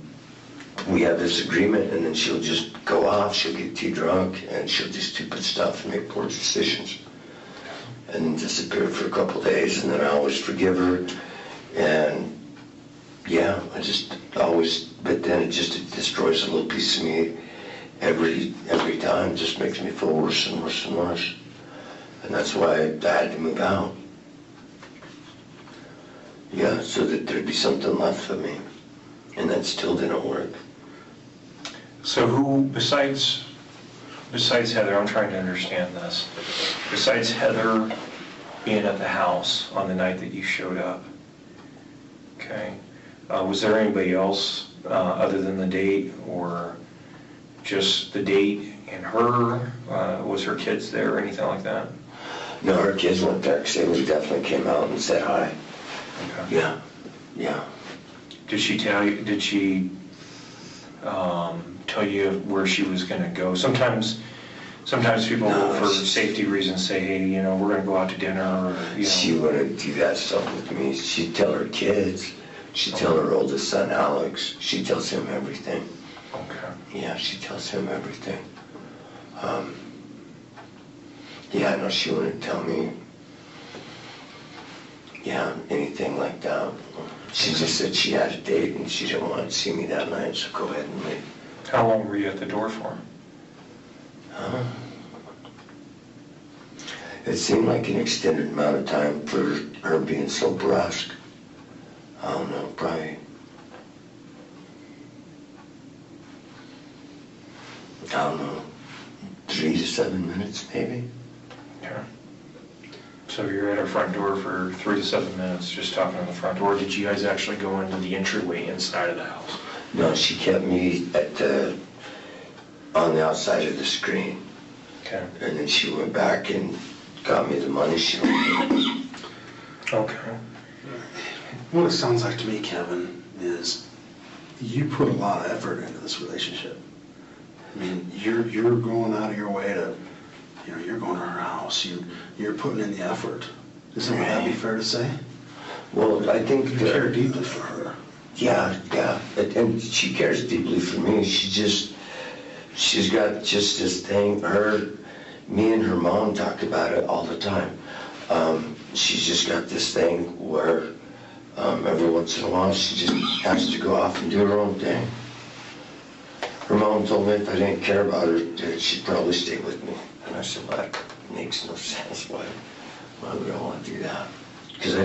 we have this agreement, and then she'll just go off, she'll get too drunk, and she'll do stupid stuff and make poor decisions. And then disappear for a couple days, and then I always forgive her. And yeah, I just always, but then it destroys a little piece of me every time. It just makes me feel worse and worse and worse. And that's why I had to move out. Yeah, so that there'd be something left for me. And that still didn't work. So who, besides Heather, I'm trying to understand this. Besides Heather being at the house on the night that you showed up, okay, was there anybody else other than the date, or just the date and her? Was her kids there or anything like that? No, her kids weren't there because they definitely came out and said hi. Okay. Yeah. Did she tell you, tell you where she was going to go? Sometimes people will, for safety reasons, say, hey, you know, we're going to go out to dinner, or, you know. She wouldn't do that stuff with me. She'd tell her kids. She'd tell her oldest son, Alex. She tells him everything. Okay. Yeah, she tells him everything. Yeah, no, she wouldn't tell me, yeah, anything like that. She just said she had a date and she didn't want to see me that night, so go ahead and leave. How long were you at the door for? It seemed like an extended amount of time for her being so brusque. I don't know, probably, I don't know, 3 to 7 minutes maybe. Okay. So you're at her front door for 3 to 7 minutes, just talking on the front door. Did you guys actually go into the entryway inside of the house? No, she kept me on the outside of the screen. Okay. And then she went back and got me the money she wanted. Okay. What it sounds like to me, Kevin, is you put a lot of effort into this relationship. I mean, you're going out of your way to, you know, you're going to her house. You're putting in the effort. Isn't that be fair to say? Well, I think You care deeply for her. yeah, and she cares deeply for me. She's got just this thing. Me and her mom talk about it all the time. She's just got this thing where every once in a while she just has to go off and do her own thing. Her mom told me if I didn't care about her, that she'd probably stay with me. And I said, well, that makes no sense. Why would I want to do that? Because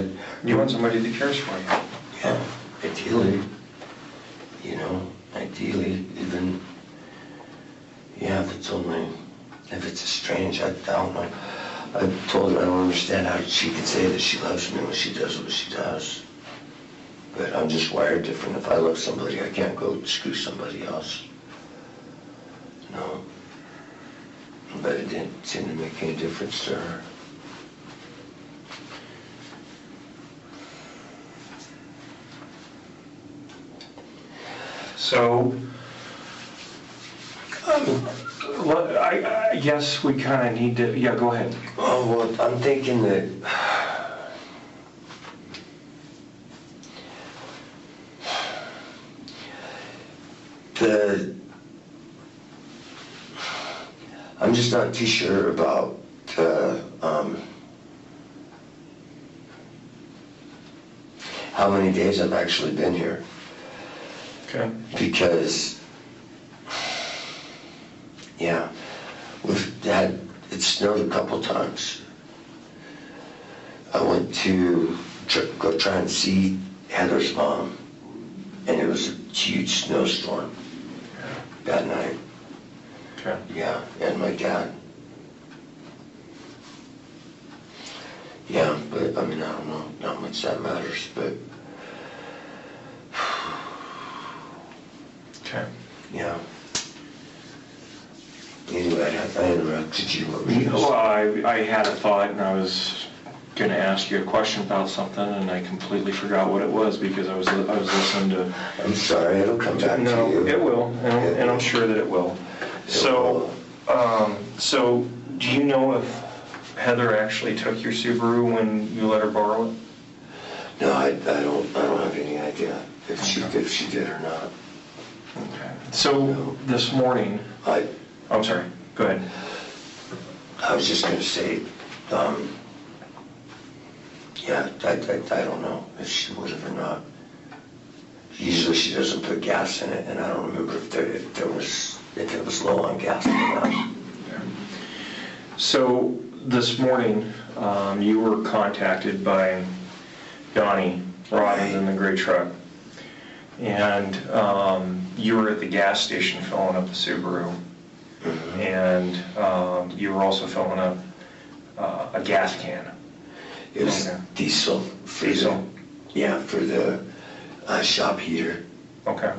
You want somebody that cares for you. yeah, ideally, you know, ideally, even, yeah, if it's strange, I don't know. I told her I don't understand how she could say that she loves me when she does what she does. But I'm just wired different. If I love somebody, I can't go screw somebody else. No. But it didn't seem to make any difference to her. So, I guess we kind of need to, yeah, go ahead. Oh, well, I'm thinking that I'm just not too sure about how many days I've actually been here. Okay. Because, yeah, it snowed a couple times. I went to go try and see Heather's mom, and it was a huge snowstorm that night. Okay. Yeah, and my dad. Yeah, but I mean, I don't know, not much that matters, but Okay. yeah. Anyway, I interrupted you. What were you Well, I had a thought and I was going to ask you a question about something and I completely forgot what it was because I was listening to... I'm sorry, it'll come back to you. No, it will, and I'm sure that it will. So do you know if Heather actually took your Subaru when you let her borrow it? No, I don't have any idea if she did or not. Okay. So this morning, I'm sorry, go ahead. I was just gonna say, yeah, I don't know if she would have or not. Usually she doesn't put gas in it, and I don't remember if it was low on gas or not. So this morning, you were contacted by Donnie Rodden in the gray truck, and you were at the gas station filling up the Subaru, and you were also filling up a gas can. It was diesel. Diesel? Yeah, for the shop heater. Okay.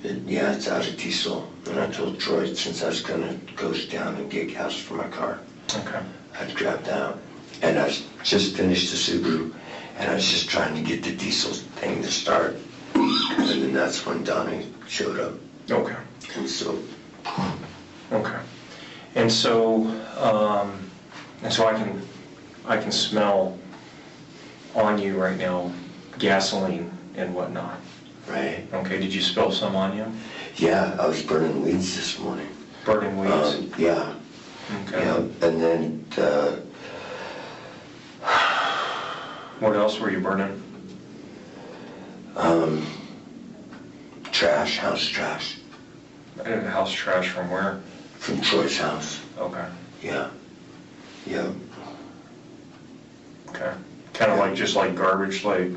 Yeah, it's out of diesel. And I told Troy, since I was gonna go down and get gas for my car, Okay. I'd grab that. And I just finished the Subaru, and I was just trying to get the diesel thing to start. And then that's when Donnie showed up. Okay. And so, Okay. And so I can smell on you right now gasoline and whatnot. right? Okay, did you spill some on you? Yeah, I was burning weeds this morning. Burning weeds? Yeah. Okay. Yeah, and then, What else were you burning? trash, house trash, House trash from where? from Troy's house. Okay. Yeah, yeah, Okay. Kind of like, just like garbage, like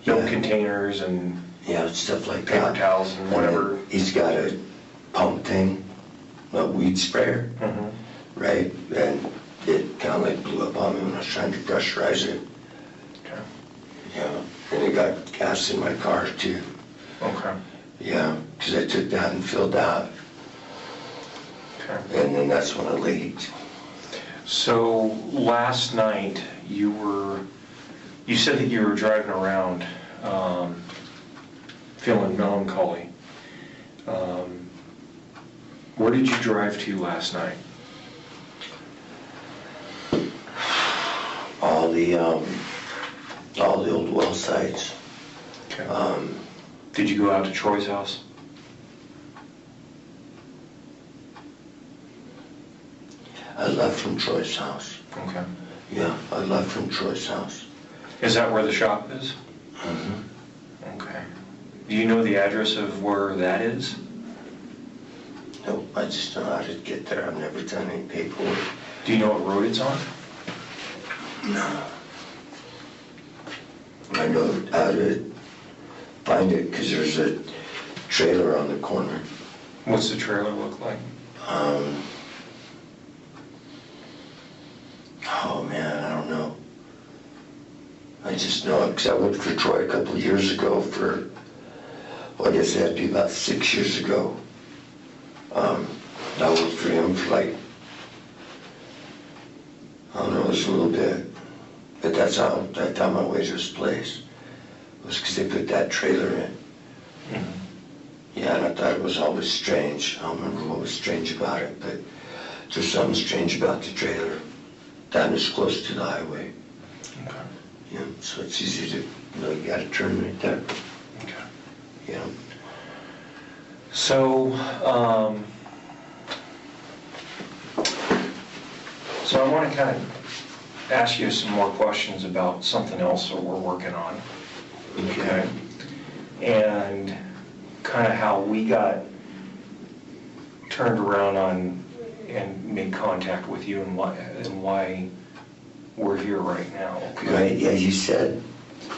milk Yeah. containers and yeah, stuff like paper that. towels and And whatever. then he's got a pump thing, a weed sprayer, Mhm. right? And it kind of like blew up on me when I was trying to pressurize it. Okay. Yeah, and it got gas in my car too. Okay. Yeah, because I took that and filled that, Okay. and then that's when it leaked. So last night you said that you were driving around feeling melancholy. Where did you drive to last night? All the old well sites. Okay. Did you go out to Troy's house? I left from Troy's house. Okay. Yeah, I left from Troy's house. Is that where the shop is? Mm-hmm. Okay. Do you know the address of where that is? Nope, I just know how to get there. I've never done any paperwork. Do you know what road it's on? No. I know how to find it because there's a trailer on the corner. What's the trailer look like? Oh man, I don't know. I just know it because I worked for Troy a couple of years ago well, I guess it had to be about 6 years ago. I worked for him for like, I don't know, it was a little bit. But that's how I found my way to his place. It was because they put that trailer in. Mhm. Yeah, and I thought it was always strange. I don't remember what was strange about it, but there's something strange about the trailer. That is close to the highway. Okay. Yeah, so it's easy to, you got to turn right there. Okay. Yeah. So, so I want to kind of ask you some more questions about something else that we're working on. Okay. And kind of how we got turned around on and made contact with you and why we're here right now. Okay. Right, yeah, you said,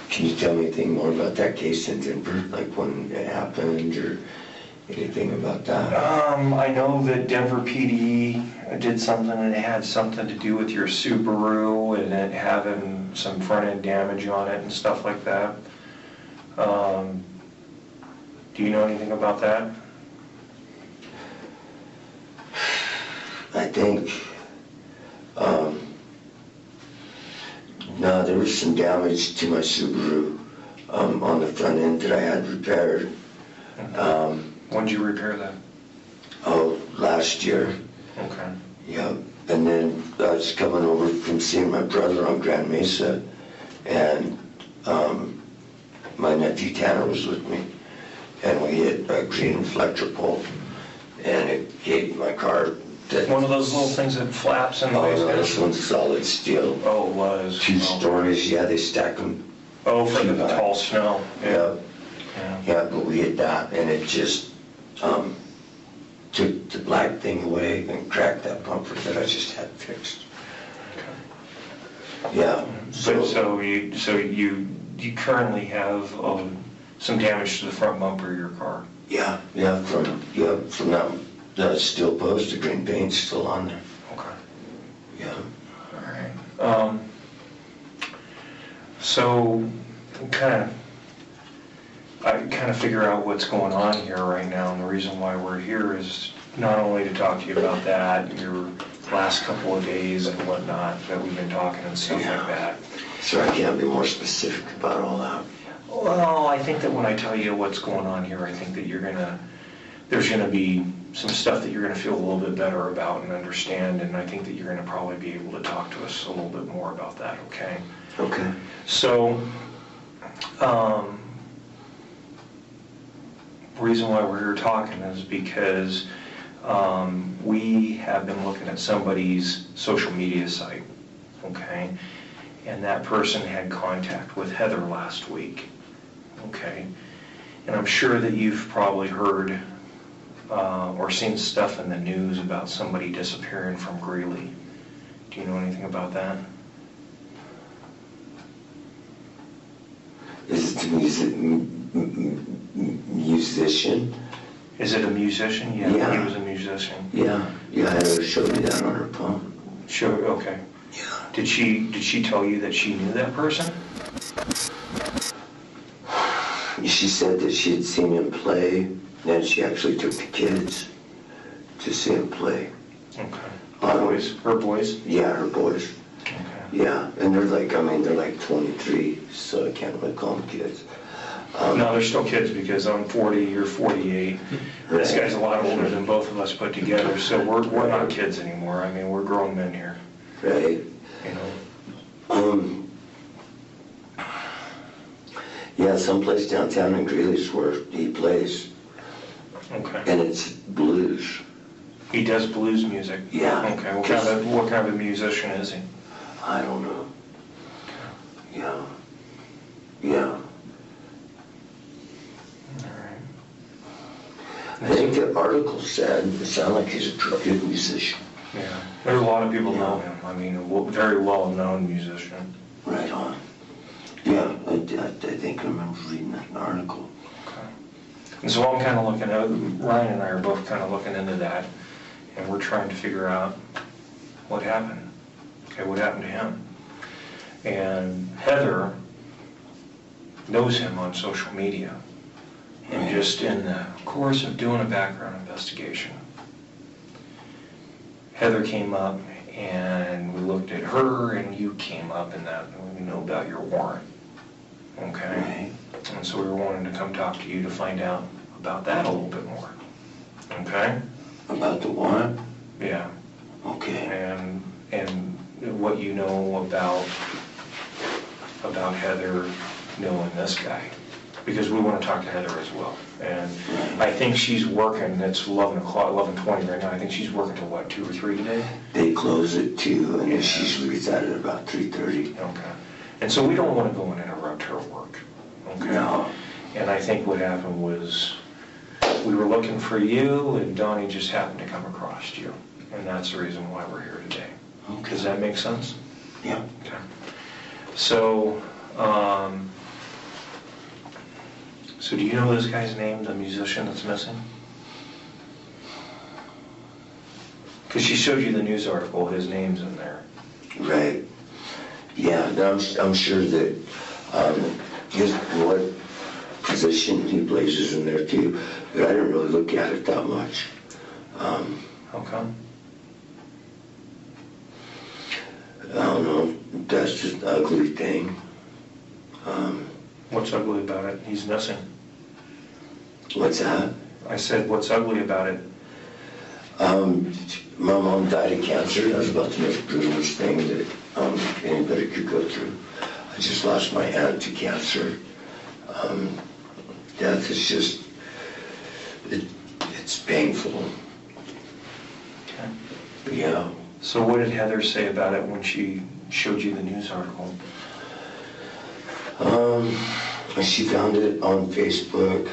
can you tell me anything more about that case in Denver? Like when it happened or anything about that? I know that Denver PD did something and it had something to do with your Subaru and it having some front end damage on it and stuff like that. Do you know anything about that? I think, no, there was some damage to my Subaru on the front end that I had repaired. When did you repair that? Last year. Okay. Yeah, and then I was coming over from seeing my brother on Grand Mesa, and my nephew Tanner was with me, and we hit a green reflector pole, and it gave my car that. One of those little things that flaps and Oh, lays no, down? this one's solid steel. Oh, it was. 2 stories, yeah, they stack them. Oh, for the Too high. tall snow. Yeah, Yeah. yeah, but we hit that, and it just took the black thing away and cracked that bumper that I just had fixed. Yeah, So you currently have some damage to the front bumper of your car. yeah, from that steel post, the green paint's still on there. Okay. Yeah. All right. So I kind of figure out what's going on here right now, and the reason why we're here is not only to talk to you about that, your last couple of days and whatnot that we've been talking and stuff like that. So I can't be more specific about all that. Well, I think that when I tell you what's going on here, I think that there's gonna be some stuff that you're gonna feel a little bit better about and understand, and I think that you're gonna probably be able to talk to us a little bit more about that, okay? Okay. So, reason why we're here talking is because We have been looking at somebody's social media site, okay? And that person had contact with Heather last week, okay? And I'm sure that you've probably heard or seen stuff in the news about somebody disappearing from Greeley. Do you know anything about that? Is it a musician? Is it a musician? Yeah, he was a musician. Yeah, Heather showed me that on her phone. Sure, okay. Yeah. Did she tell you that she knew that person? She said that she had seen him play, and she actually took the kids to see him play. Okay. Her boys? Yeah, her boys. Okay. Yeah, and they're like 23, so I can't really call them kids. No, they're still kids because I'm 40, you're 48. This guy's a lot older than both of us put together, so we're not kids anymore. I mean, we're grown men here. Right. You know. Yeah, someplace downtown in Greeley's where he plays. Okay. And it's blues. He does blues music? Yeah. Okay, what kind of a musician is he? I don't know. Yeah. Alright. I think the article said it sounded like he's a good musician. Yeah, there's a lot of people know him. I mean, a very well-known musician. Right on. Yeah, I think I remember reading that in an article. Okay. And so I'm kind of looking at, Ryan and I are both kind of looking into that, and we're trying to figure out what happened. Okay, what happened to him? And Heather knows him on social media. And just in the course of doing a background investigation, Heather came up and we looked at her and you came up in that we know about your warrant. Okay? And so we were wanting to come talk to you to find out about that a little bit more. Okay? About the warrant? Yeah. Okay. And what you know about Heather knowing this guy. Because we want to talk to Heather as well. And I think she's working, it's 11:20 right now, I think she's working till what, 2 or 3 today? They close at 2 and then she leaves out at about 3:30. Okay. And so we don't want to go and interrupt her work. Okay? No. And I think what happened was we were looking for you and Donnie just happened to come across you. And that's the reason why we're here today. Okay. Does that make sense? Yeah. Okay. So, so do you know this guy's name, the musician that's missing? Because she showed you the news article, his name's in there. Right. Yeah, I'm sure that what position he plays is in there too, but I didn't really look at it that much. How come? I don't know, that's just an ugly thing. What's ugly about it? He's missing. What's that? I said, what's ugly about it? My mom died of cancer. That was about the most brutalest thing that anybody could go through. I just lost my aunt to cancer. Death is just, it's painful. Okay. Yeah. So what did Heather say about it when she showed you the news article? She found it on Facebook.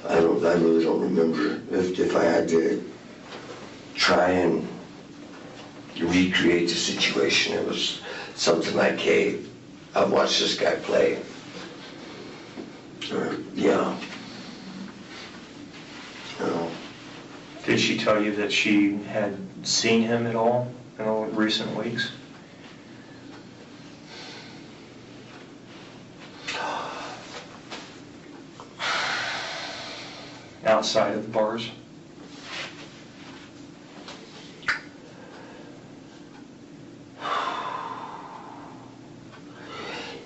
I really don't remember. If I had to try and recreate the situation, it was something like, hey, I've watched this guy play. Or, yeah. No. Did she tell you that she had seen him at all in the recent weeks? Outside of the bars?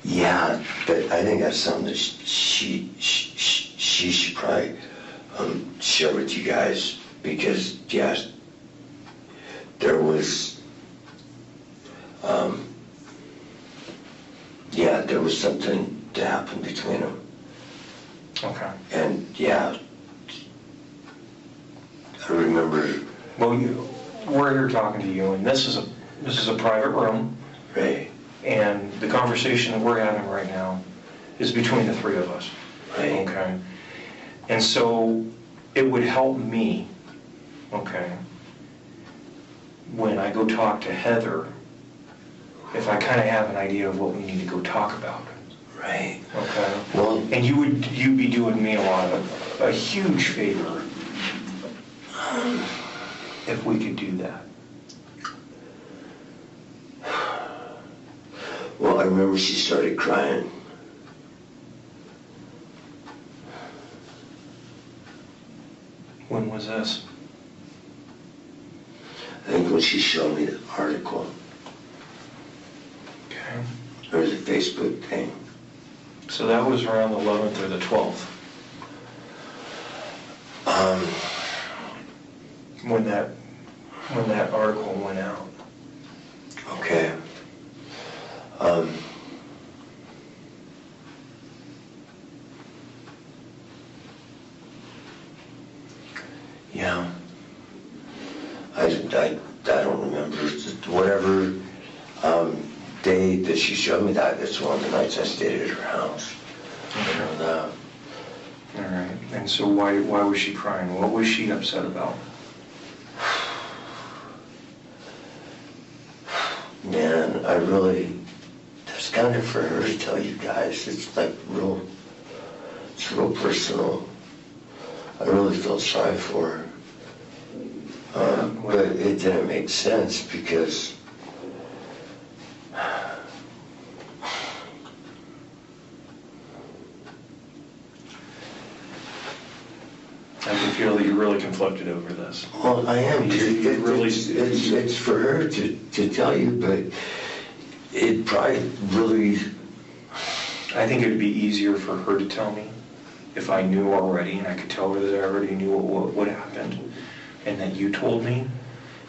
Yeah, but I think that's something that she should probably share with you guys because, yeah, Yeah, there was something to happen between them. Okay. And yeah, I remember. Well, we're here talking to you, and this is a private room, Right. and the conversation that we're having right now is between the three of us. Right. Okay. And so it would help me, okay, when I go talk to Heather, if I kind of have an idea of what we need to go talk about. Right. Okay. Well, And you'd be doing me a huge favor if we could do that. well, I remember she started crying. When was this? I think when she showed me the article, Okay. there was a Facebook thing. So that was around the 11th or the 12th. When that article went out. Okay. Yeah. I don't remember. Whatever day that she showed me that's one of the nights I stayed at her house. And, All right. And so why was she crying? What was she upset about? man, that's kind of for her to tell you guys. It's like real personal. I really felt sorry for her. But it didn't make sense because I can feel that you're really conflicted over this. well, I am. You It's for her to tell you, but it probably really. I think it would be easier for her to tell me if I knew already, and I could tell her that I already knew what happened, and that you told me.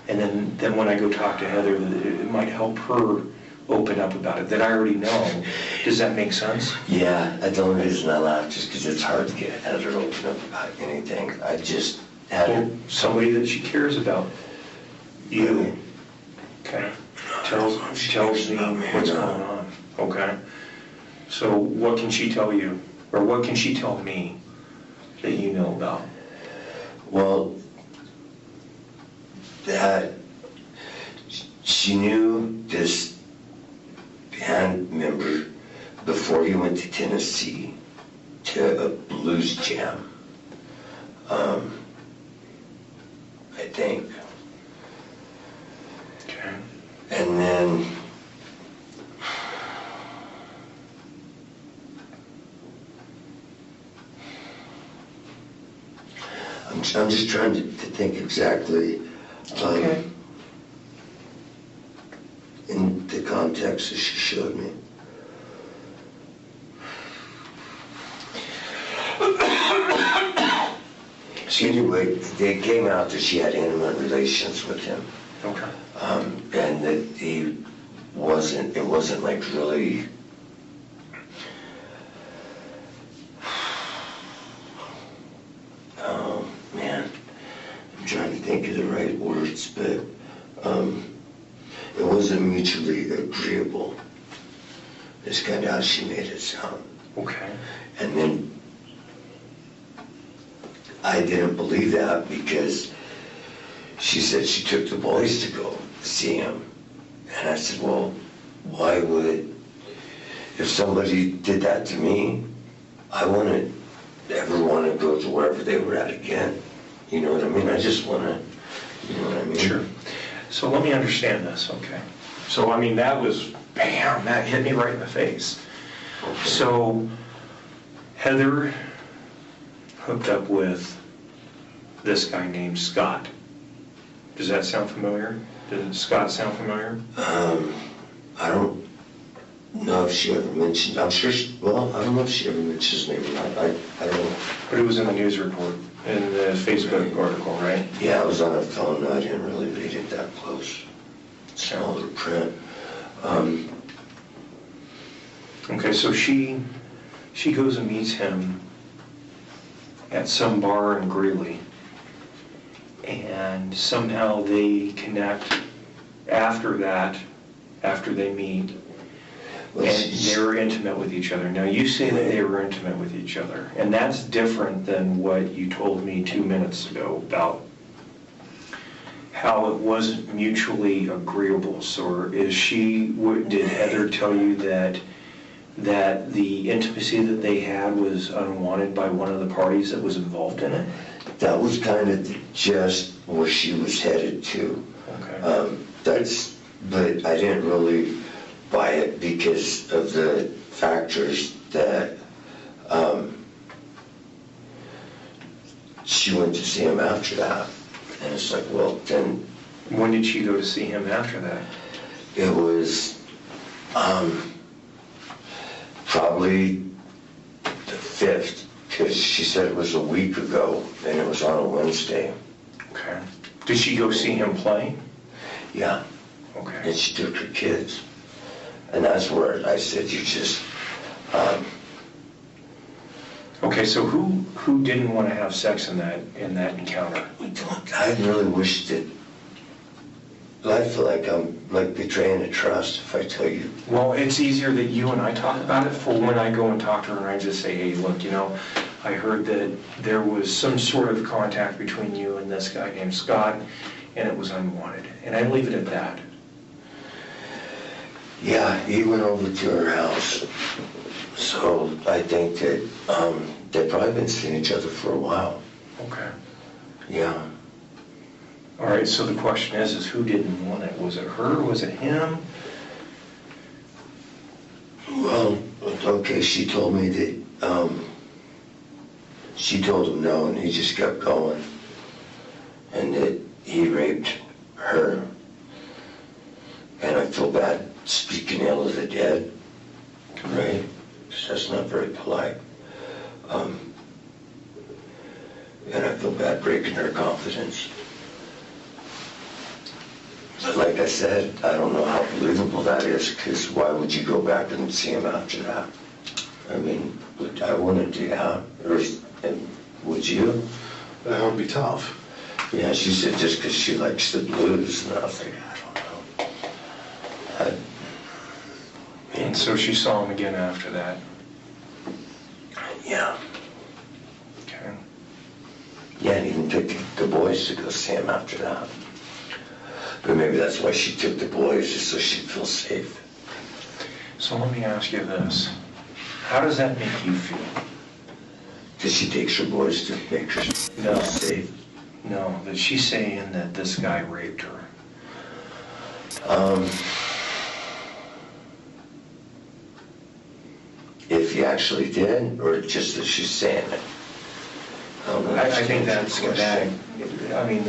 And then when I go talk to Heather, it might help her open up about it, that I already know. Does that make sense? Yeah, that's the only reason I laugh, just because it's hard to get Heather to open up about anything. I just had her. Somebody that she cares about. You. Okay. Tells me what's going on. Okay. So what can she tell you? Or what can she tell me that you know about? Well, that she knew this band member before he went to Tennessee to a blues jam, I think. Okay. And then I'm just trying to think exactly Okay. in the context that she showed me. Anyway, it came out that she had intimate relations with him. Okay. And that it wasn't like really, oh man, I'm trying to think of the right words, but it wasn't mutually agreeable. It's kind of how she made it sound. Okay. And then I didn't believe that because she said she took the boys to go see him. And I said, well, why would, if somebody did that to me, I wouldn't ever want to go to wherever they were at again. You know what I mean? I just want to, you know what I mean? Sure. So let me understand this, okay? So, I mean, that was, bam, that hit me right in the face. Okay. So, Heather hooked up with this guy named Scott. Does that sound familiar? Does Scott sound familiar? I don't know if she ever mentioned, I'm sure, well, I don't know if she ever mentioned his name or not. I don't know. But it was in the news report, in the Facebook article, right? Yeah, I was on a phone. I didn't really read it that close. Smaller print. Okay, so she goes and meets him at some bar in Greeley, and somehow they connect after that, after they meet, Well, and they were intimate with each other. Now, you say that they were intimate with each other, and that's different than what you told me 2 minutes ago about how it wasn't mutually agreeable. So did Heather tell you that the intimacy that they had was unwanted by one of the parties that was involved in it? That was kind of just where she was headed to. Okay. But I didn't really buy it because of the factors that she went to see him after that. And it's like, well, then... When did she go to see him after that? It was probably the 5th, because she said it was a week ago, and it was on a Wednesday. Okay. Did she go see him play? Yeah. Okay. And she took her kids. And that's where I said, you just... Okay, so who didn't want to have sex in that encounter? I really wish that... I feel like I'm like betraying a trust if I tell you. Well, it's easier that you and I talk about it for when I go and talk to her and I just say, hey, look, I heard that there was some sort of contact between you and this guy named Scott, and it was unwanted. And I leave it at that. Yeah, he went over to her house. So I think that they've probably been seeing each other for a while. Okay. Yeah. All right, so the question is who didn't want it? Was it her? Was it him? Well, okay, she told me that she told him no, and he just kept going. And that he raped her. And I feel bad speaking ill of the dead, right? That's not very polite. And I feel bad breaking her confidence. But like I said, I don't know how believable that is, because why would you go back and see him after that? I mean, I wouldn't do that. And would you? That would be tough. Yeah, she said just because she likes the blues, and I was like, I don't know. And so she saw him again after that. Yeah. Okay. Yeah, and even took the boys to go see him after that. But maybe that's why she took the boys, just so she'd feel safe. So let me ask you this. How does that make you feel? Because she takes her boys to make her feel safe. No, that she's saying that this guy raped her. If he actually did, or just that she's saying it? I think that's that. I mean,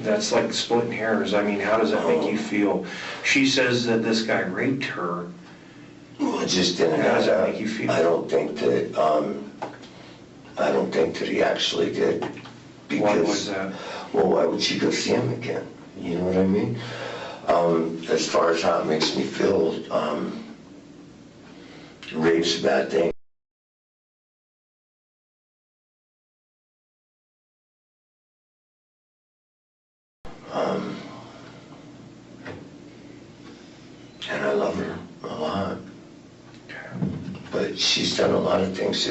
that's like splitting hairs. I mean, how does that make you feel? She says that this guy raped her. Well, it just didn't. How does that make you feel? I don't think that he actually did. Because, why was that? Well, why would she go see him again? You know what I mean? As far as how it makes me feel, rape's a bad thing. And I love her a lot. Okay. But she's done a lot of things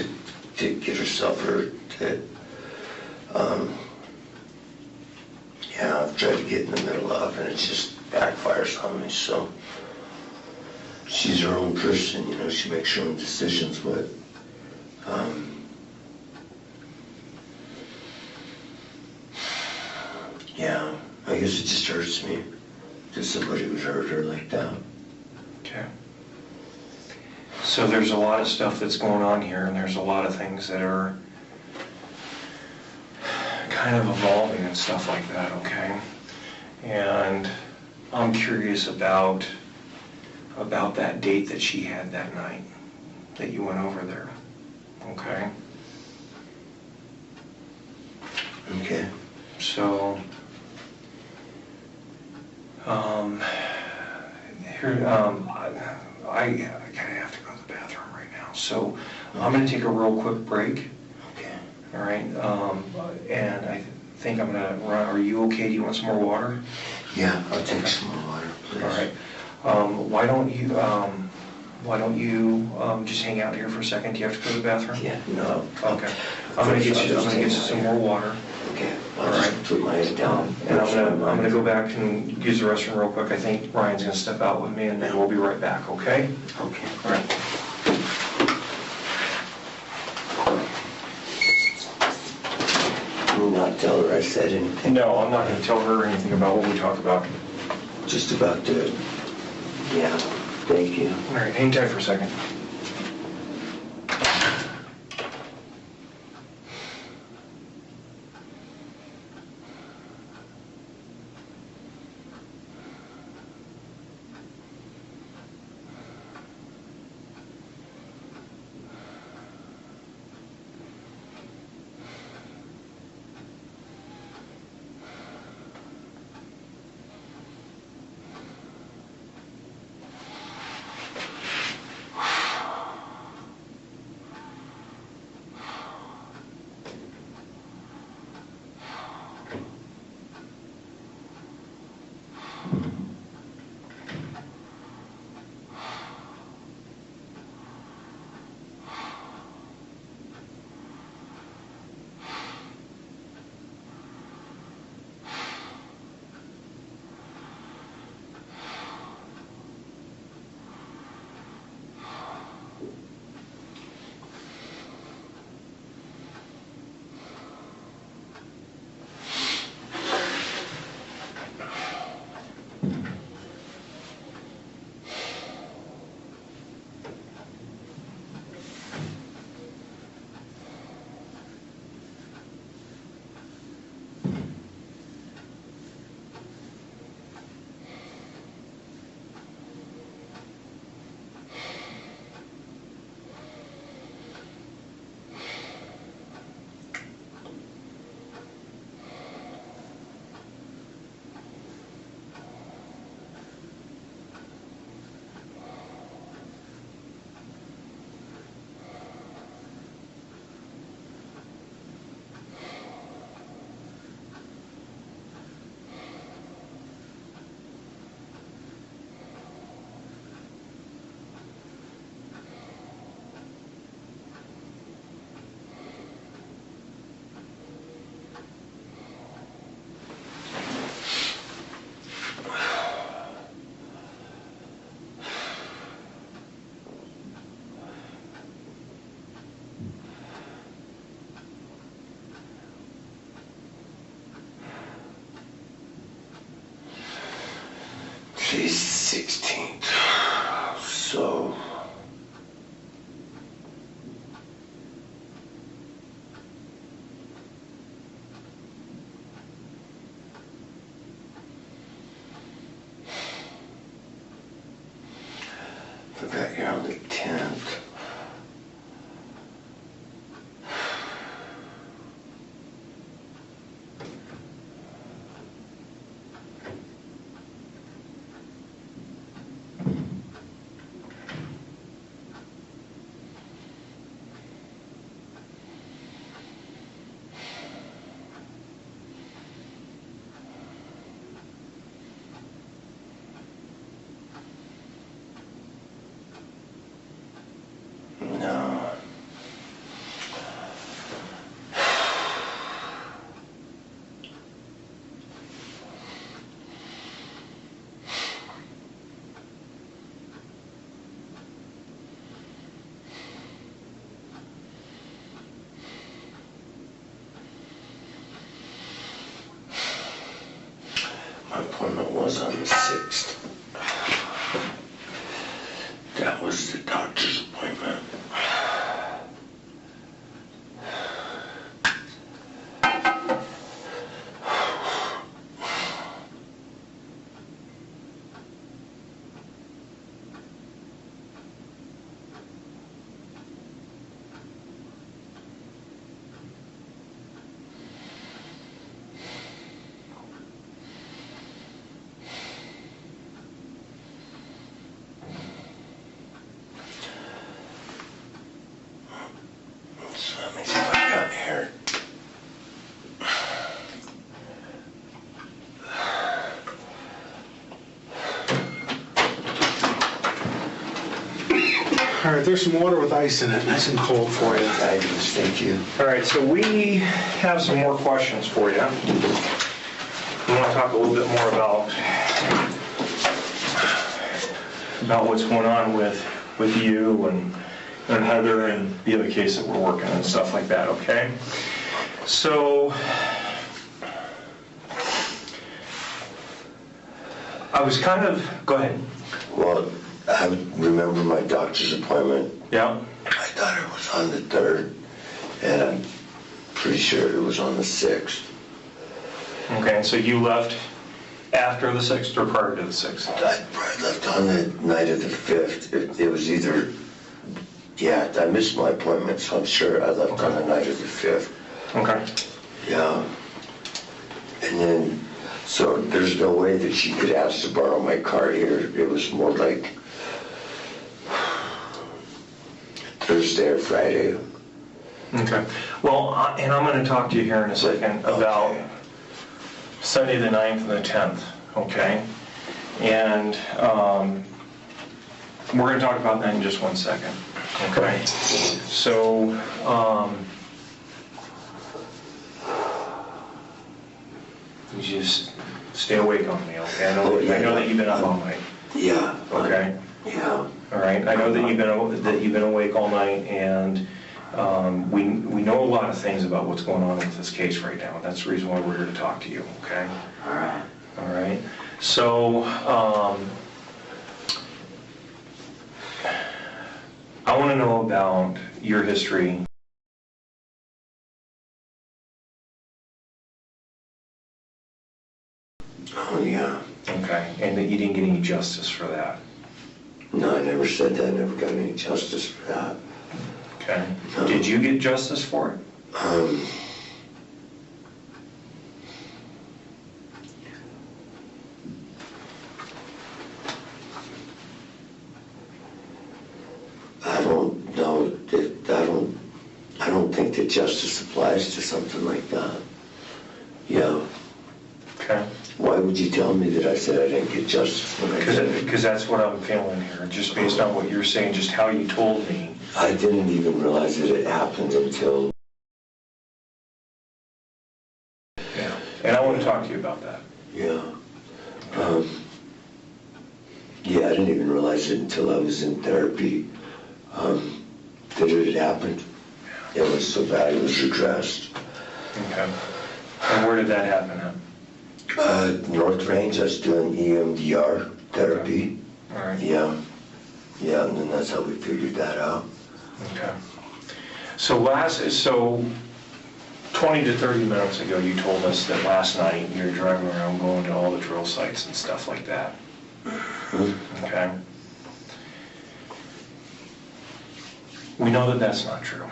to get herself hurt that, yeah, I've tried to get in the middle of, and it just backfires on me. So she's her own person, she makes her own decisions, but yeah, I guess it just hurts me that somebody would hurt her like that. Okay. So there's a lot of stuff that's going on here, and there's a lot of things that are kind of evolving and stuff like that, okay? And I'm curious about that date that she had that night that you went over there, okay? Okay. So, Here, I kind of have to go to the bathroom right now, so I'm going to take a real quick break. Okay. All right, and I think I'm going to run. Are you okay? Do you want some more water? Yeah, I'll take some more water, please. All right. Why don't you just hang out here for a second? Do you have to go to the bathroom? Yeah, no. Okay. I'm going to get you some more water. Okay. All I'll right. just put my head down. And I'm gonna go back and use the restroom real quick. I think Ryan's gonna step out with me, and then we'll be right back. Okay? Okay. All right. Will not tell her I said anything. No, I'm not gonna tell her anything about what we talked about. Just about the, yeah, thank you. All right, hang tight for a second. Today's 16th, so... I got here on the 10th. No. My appointment was on the 6th. That was the doctor's appointment. All right, there's some water with ice in it, nice and cold for you. Fabulous, thank you. All right, so we have some more questions for you. We want to talk a little bit more about what's going on with you and Heather and the other case that we're working on and stuff like that, okay? So, I was kind of, go ahead. Well, I remember my doctor's appointment. Yeah? I thought it was on the 3rd, and I'm pretty sure it was on the 6th. Okay, and so you left after the 6th or prior to the 6th? I probably left on the night of the 5th. It was either, yeah, I missed my appointment, so I'm sure I left on the night of the 5th. Okay. Yeah. And then, so there's no way that she could ask to borrow my car here. It was more like Thursday or Friday. Okay. Well, and I'm going to talk to you here in a second about Sunday the 9th and the 10th, okay? And we're going to talk about that in just 1 second, okay? So, you just stay awake on me, okay? I know that you've been up all night. Yeah. Okay? Yeah. All right, I know that you've been awake all night, and we know a lot of things about what's going on with this case right now. That's the reason why we're here to talk to you, okay? All right. All right. So I want to know about your history. Oh, yeah. Okay, and that you didn't get any justice for that. No, I never said that. I never got any justice for that. Okay. No. Did you get justice for it? I don't know. I don't think that justice applies to something like that. Yeah. Okay. Why would you tell me that I said I didn't get justice when I did it? Because that's what I'm feeling here, just based on what you're saying, just how you told me. I didn't even realize that it happened until... Yeah. And I want to talk to you about that. Yeah. Yeah, I didn't even realize it until I was in therapy. That it had happened. It was so bad it was regressed. Okay. And where did that happen at? North Range, I was doing EMDR therapy. All right. Yeah. Yeah, and then that's how we figured that out. Okay. So 20 to 30 minutes ago, you told us that last night you were driving around going to all the drill sites and stuff like that. Okay. We know that that's not true.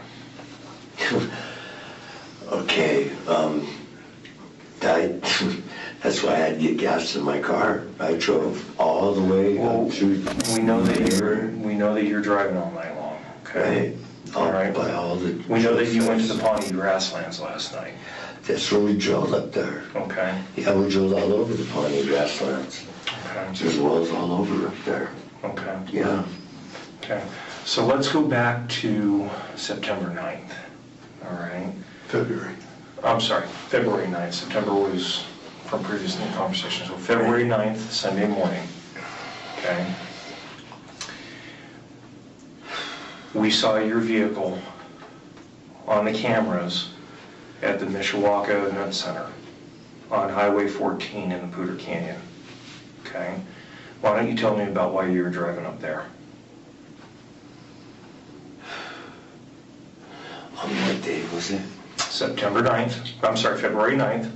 Okay, that's why I had to get gas in my car. I drove all the way through. We know that you're driving all night long. Okay. Right. All right. By all the. We know that you went to the Pawnee grasslands last night. That's where we drilled up there. Okay. Yeah, we drilled all over the Pawnee grasslands. Okay. There's wells all over up there. Okay. Yeah. Okay. So let's go back to September 9th. All right. February. I'm sorry, February 9th. September was from previous conversations. So February 9th, Sunday morning. Okay. We saw your vehicle on the cameras at the Mishawaka Nut Center on Highway 14 in the Poudre Canyon. Okay. Why don't you tell me about why you were driving up there? On what day was it? September 9th. I'm sorry, February 9th.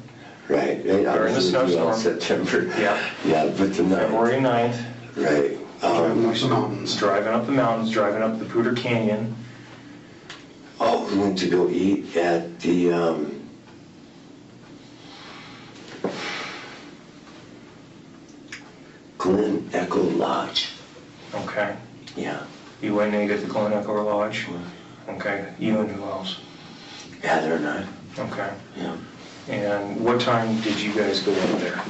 Right. During the snowstorm. September. Yeah. Yeah, but the 9th. February 9th. Right. Driving up the mountains. Driving up the mountains, driving up the Poudre Canyon. Oh, we went to go eat at the, Glen Echo Lodge. Okay. Yeah. You went and ate at the Glen Echo Lodge? Okay. You and who else? Heather and I. Okay. Yeah. And what time did you guys go up there?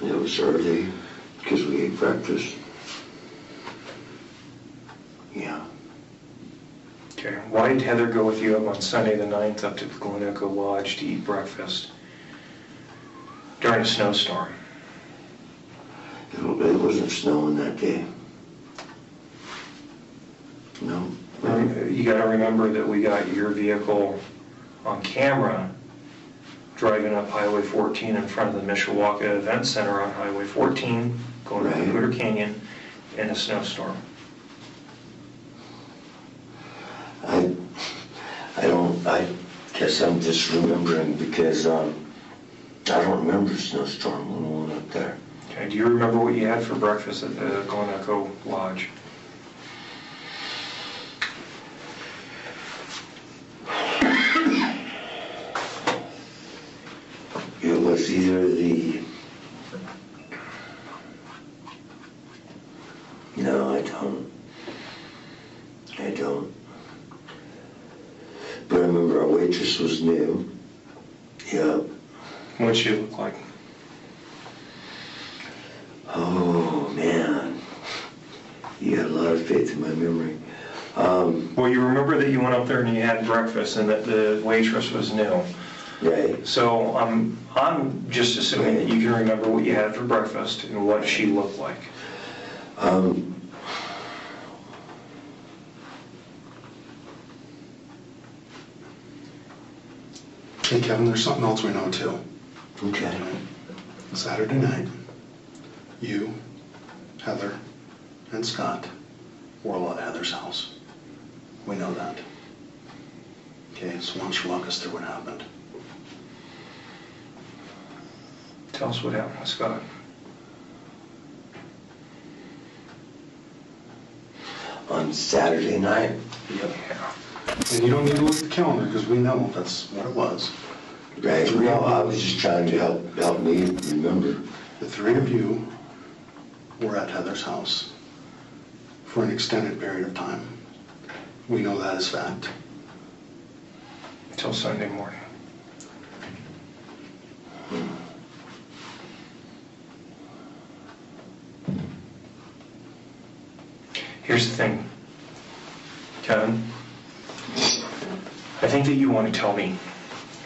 It was early because we ate breakfast. Yeah. Okay, why did Heather go with you up on Sunday the 9th up to the Glen Echo Lodge to eat breakfast during a snowstorm? It wasn't snowing that day. No. You gotta remember that we got your vehicle on camera driving up Highway 14 in front of the Mishawaka Event Center on Highway 14, going up Right. Cooter Canyon in a snowstorm. I guess I'm just remembering because I don't remember a snowstorm when we went up there. Okay, do you remember what you had for breakfast at the Glen Echo Lodge? It was either the... No, I don't. But I remember our waitress was new. Yep. What'd she look like? Oh, man. You got a lot of faith in my memory. Well, you remember that you went up there and you had breakfast and that the waitress was new. Right. So I'm just assuming that you can remember what you had for breakfast and what she looked like. Hey, Kevin, there's something else we know too. Okay. Saturday night, you, Heather, and Scott were all at Heather's house. We know that. Okay, so why don't you walk us through what happened? Tell us what happened with Scott. On Saturday night? Yeah. And you don't need to look at the calendar because we know that's what it was. Right. No, I was just trying to help me remember. The three of you were at Heather's house for an extended period of time. We know that is fact. Until Sunday morning. Here's the thing, Kevin. I think that you want to tell me,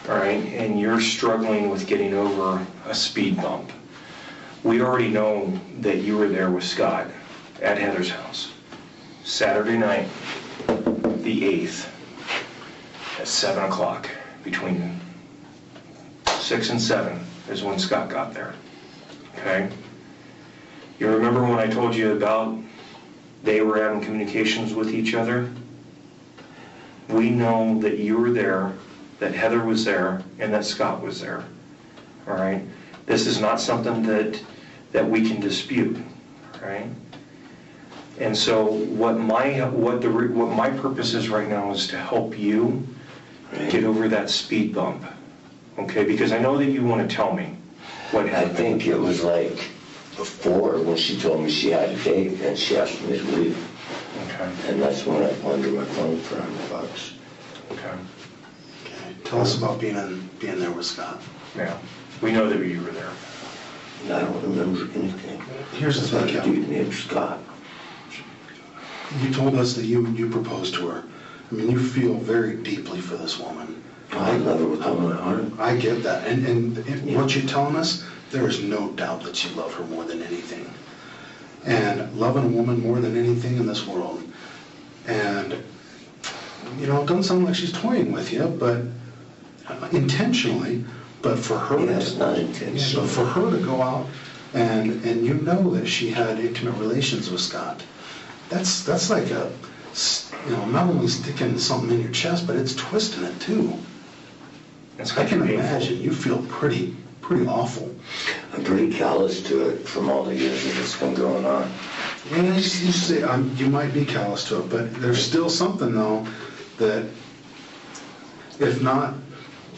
all right, and you're struggling with getting over a speed bump. We already know that you were there with Scott at Heather's house, Saturday night, the 8th, at 7 o'clock. Between 6 and 7 is when Scott got there, okay? You remember when I told you about they were having communications with each other? We know that you were there, that Heather was there, and that Scott was there, all right? This is not something that we can dispute, right? And so what my purpose is right now is to help you get over that speed bump, okay? Because I know that you want to tell me what happened. I think it was like before when she told me she had a date and she asked me to leave. Okay. And that's when I wandered my phone for $100. Okay. Okay. Tell us about being there with Scott. Yeah. We know that you were there. And I don't remember anything. Here's the thing, That Kevin. dude named Scott. You told us that you proposed to her. I mean, you feel very deeply for this woman. I love her with all my heart. I get that. And Yeah. what you're telling us, there is no doubt that you love her more than anything. And loving a woman more than anything in this world. And, you know, it doesn't sound like she's toying with you, but intentionally, but for her Yeah, it's not yeah, intentional. but for her to go out and you know that she had intimate relations with Scott, that's like a, you know, not only sticking something in your chest, but it's twisting it too. It's I can painful. imagine you feel pretty awful. I'm pretty callous to it from all the years that it's been going on. Yeah, you say you might be callous to it, but there's still something though that, if not,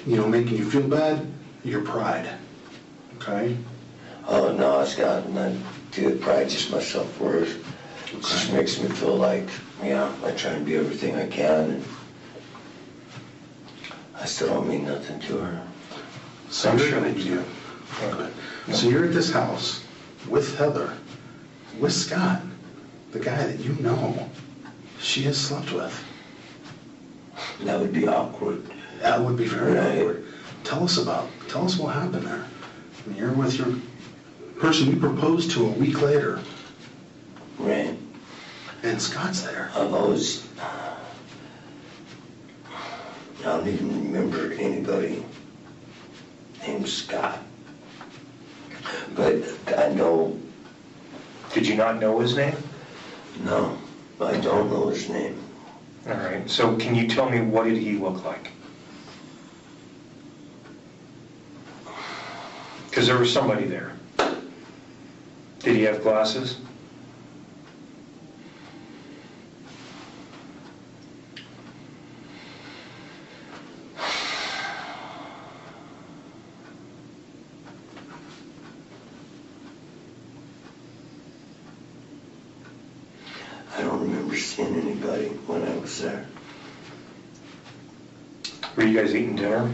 you know, making you feel bad, your pride. Okay. Oh, no, Scott, not to pride, just my self-worth. It just makes me feel like, yeah, I try and be everything I can, and I still don't mean nothing to her. So I'm you're sure gonna they do. do. Okay. So you're at this house with Heather, with Scott, the guy that you know she has slept with. That would be awkward. That would be very Right. awkward. Tell us what happened there. I mean, you're with your person you proposed to a week later, Right. and Scott's there. I've always, I don't even remember anybody named Scott. But I know, Did you not know his name? no, I don't know his name. All right, so can you tell me what did he look like? Because there was somebody there. Did he have glasses? I don't remember seeing anybody when I was there. Were you guys eating dinner?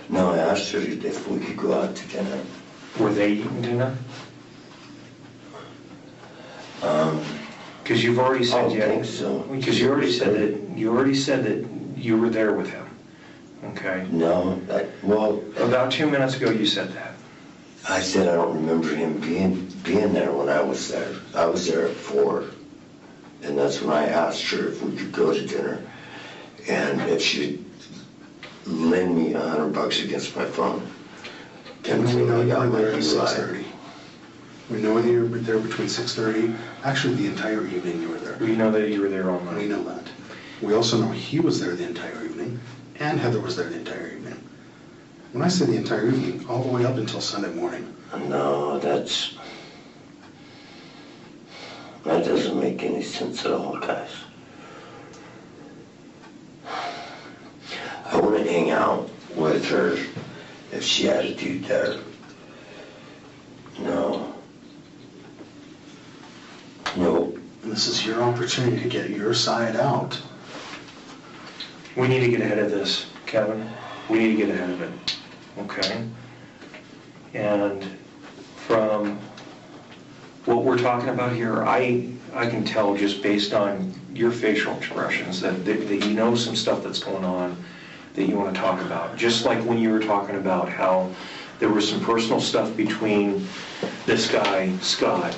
No, I asked her if we could go out to dinner. Were they eating dinner? Because you've already I said don't think so. Because you already said that you were there with him. Okay. No, well, About 2 minutes ago, you said that. I said I don't remember him being there when I was there. I was there at 4, and that's when I asked her if we could go to dinner, and if she'd lend me $100 against my phone. And we know you I were there got at my 6:30. We know you were there between 6:30. Actually, the entire evening you were there. We know that you were there all We night. know that. We also know he was there the entire evening, and Heather was there the entire evening. When I say the entire evening, all the way up until Sunday morning. No, that doesn't make any sense at all, guys. I wouldn't hang out with her if she had a dude there. No. Nope. And this is your opportunity to get your side out. We need to get ahead of this, Kevin. We need to get ahead of it. Okay? And from what we're talking about here, I can tell just based on your facial expressions that you know some stuff that's going on that you want to talk about. Just like when you were talking about how there was some personal stuff between this guy, Scott,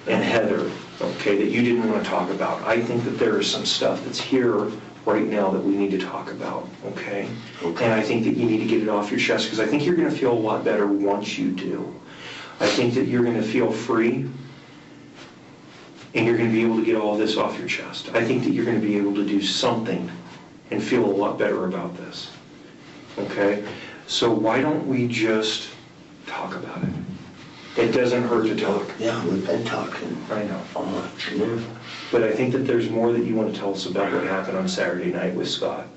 and Heather, okay, that you didn't want to talk about. I think that there is some stuff that's here right now that we need to talk about, okay? Okay. And I think that you need to get it off your chest, because I think you're going to feel a lot better once you do. I think that you're going to feel free, and you're going to be able to get all this off your chest. I think that you're going to be able to do something and feel a lot better about this, okay? So why don't we just talk about it? It doesn't hurt to talk. Yeah, we've been talking I know. all afternoon. But I think that there's more that you want to tell us about what happened on Saturday night with Scott,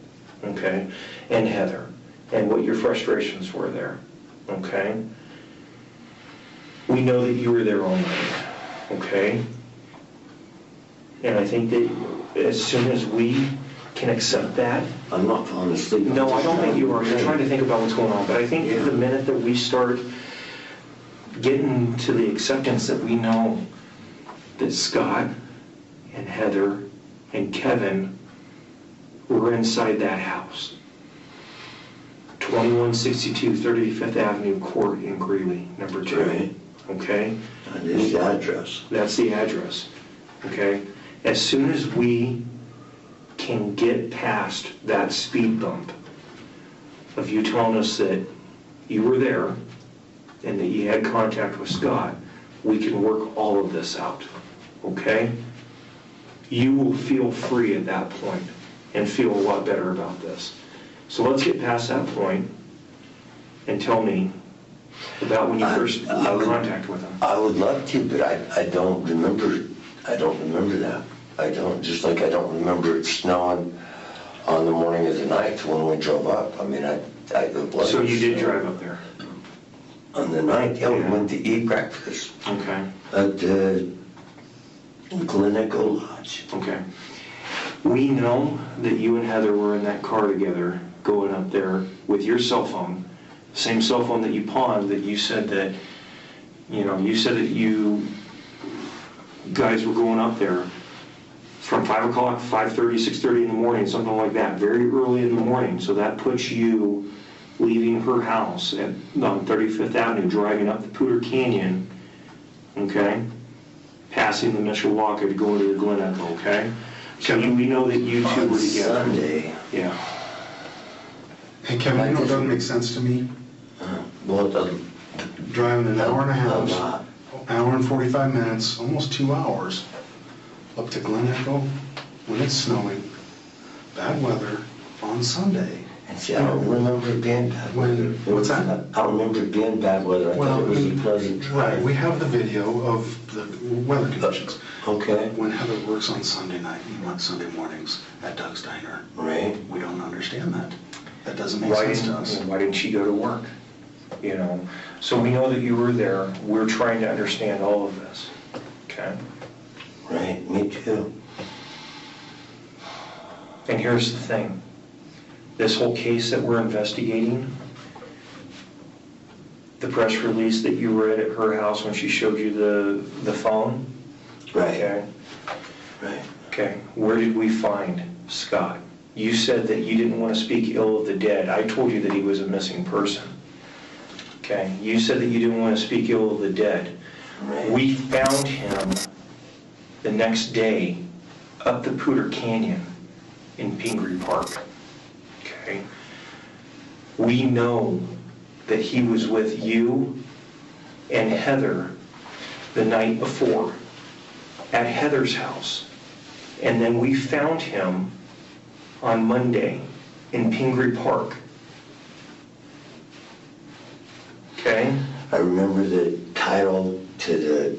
okay? And Heather, and what your frustrations were there, okay? We know that you were there all night, okay? And I think that as soon as we can accept that, I'm not falling asleep. no, I don't think you are. You're trying to think about what's going on. But I think the minute that we start getting to the acceptance that we know that Scott and Heather and Kevin were inside that house, 2162 35th Avenue Court in Greeley, number 2. Right. Okay? That is the address. That's the address. Okay? As soon as we can get past that speed bump of you telling us that you were there and that you had contact with Scott, we can work all of this out, okay? You will feel free at that point and feel a lot better about this. So let's get past that point and tell me about when you first had contact with him. I would love to, but I don't remember that. I don't, just like I don't remember it snowing on the morning of the night when we drove up. I mean, it wasn't. So you did drive up there? On the night, yeah, we went to eat breakfast Okay. at the Glen Echo Lodge. Okay. We know that you and Heather were in that car together going up there with your cell phone same cell phone that you pawned, that you said that, you guys were going up there from 5 o'clock, 5:30, 6:30 in the morning, something like that, very early in the morning. So that puts you leaving her house on 35th Avenue, driving up the Poudre Canyon, okay, passing the Mishawaka to go into the Glen Echo, okay? So we know that you two were together. Sunday. Yeah. Hey, Kevin, you know what doesn't make sense to me? Well, it doesn't. Driving an hour and a half, lot. hour and 45 minutes, almost 2 hours, up to Glen Echo when it's snowing, bad weather, on Sunday. And see, I don't remember it being bad weather. What's that? I don't remember it being bad weather. I thought it was a pleasant Right, drive. we have the video of the weather conditions. Okay, When Heather works on Sunday night and on Sunday mornings at Doug's Diner, right. we don't understand that. That doesn't make sense to us. Why didn't she go to work? So we know that you were there. We're trying to understand all of this, okay? Right, me too. And here's the thing. This whole case that we're investigating, the press release that you read at her house when she showed you the phone, Right, okay? right. Okay, where did we find Scott? You said that you didn't want to speak ill of the dead. I told you that he was a missing person. Okay, you said that you didn't want to speak ill of the dead. Right. We found him the next day up the Poudre Canyon in Pingree Park. Okay, we know that he was with you and Heather the night before at Heather's house. And then we found him on Monday in Pingree Park. Okay? I remember the title to the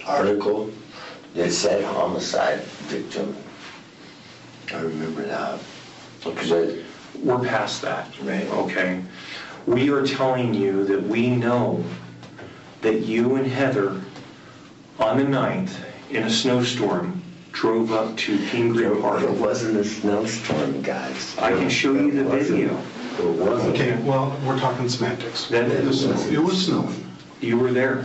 article that said homicide victim. I remember that. Because We're past that. Right. Okay? We are telling you that we know that you and Heather on the 9th in a snowstorm drove up to Pingree Park. it wasn't a snowstorm, guys. I can show you the video. It wasn't. Okay, well, we're talking semantics. That is- It was snowing. You were there.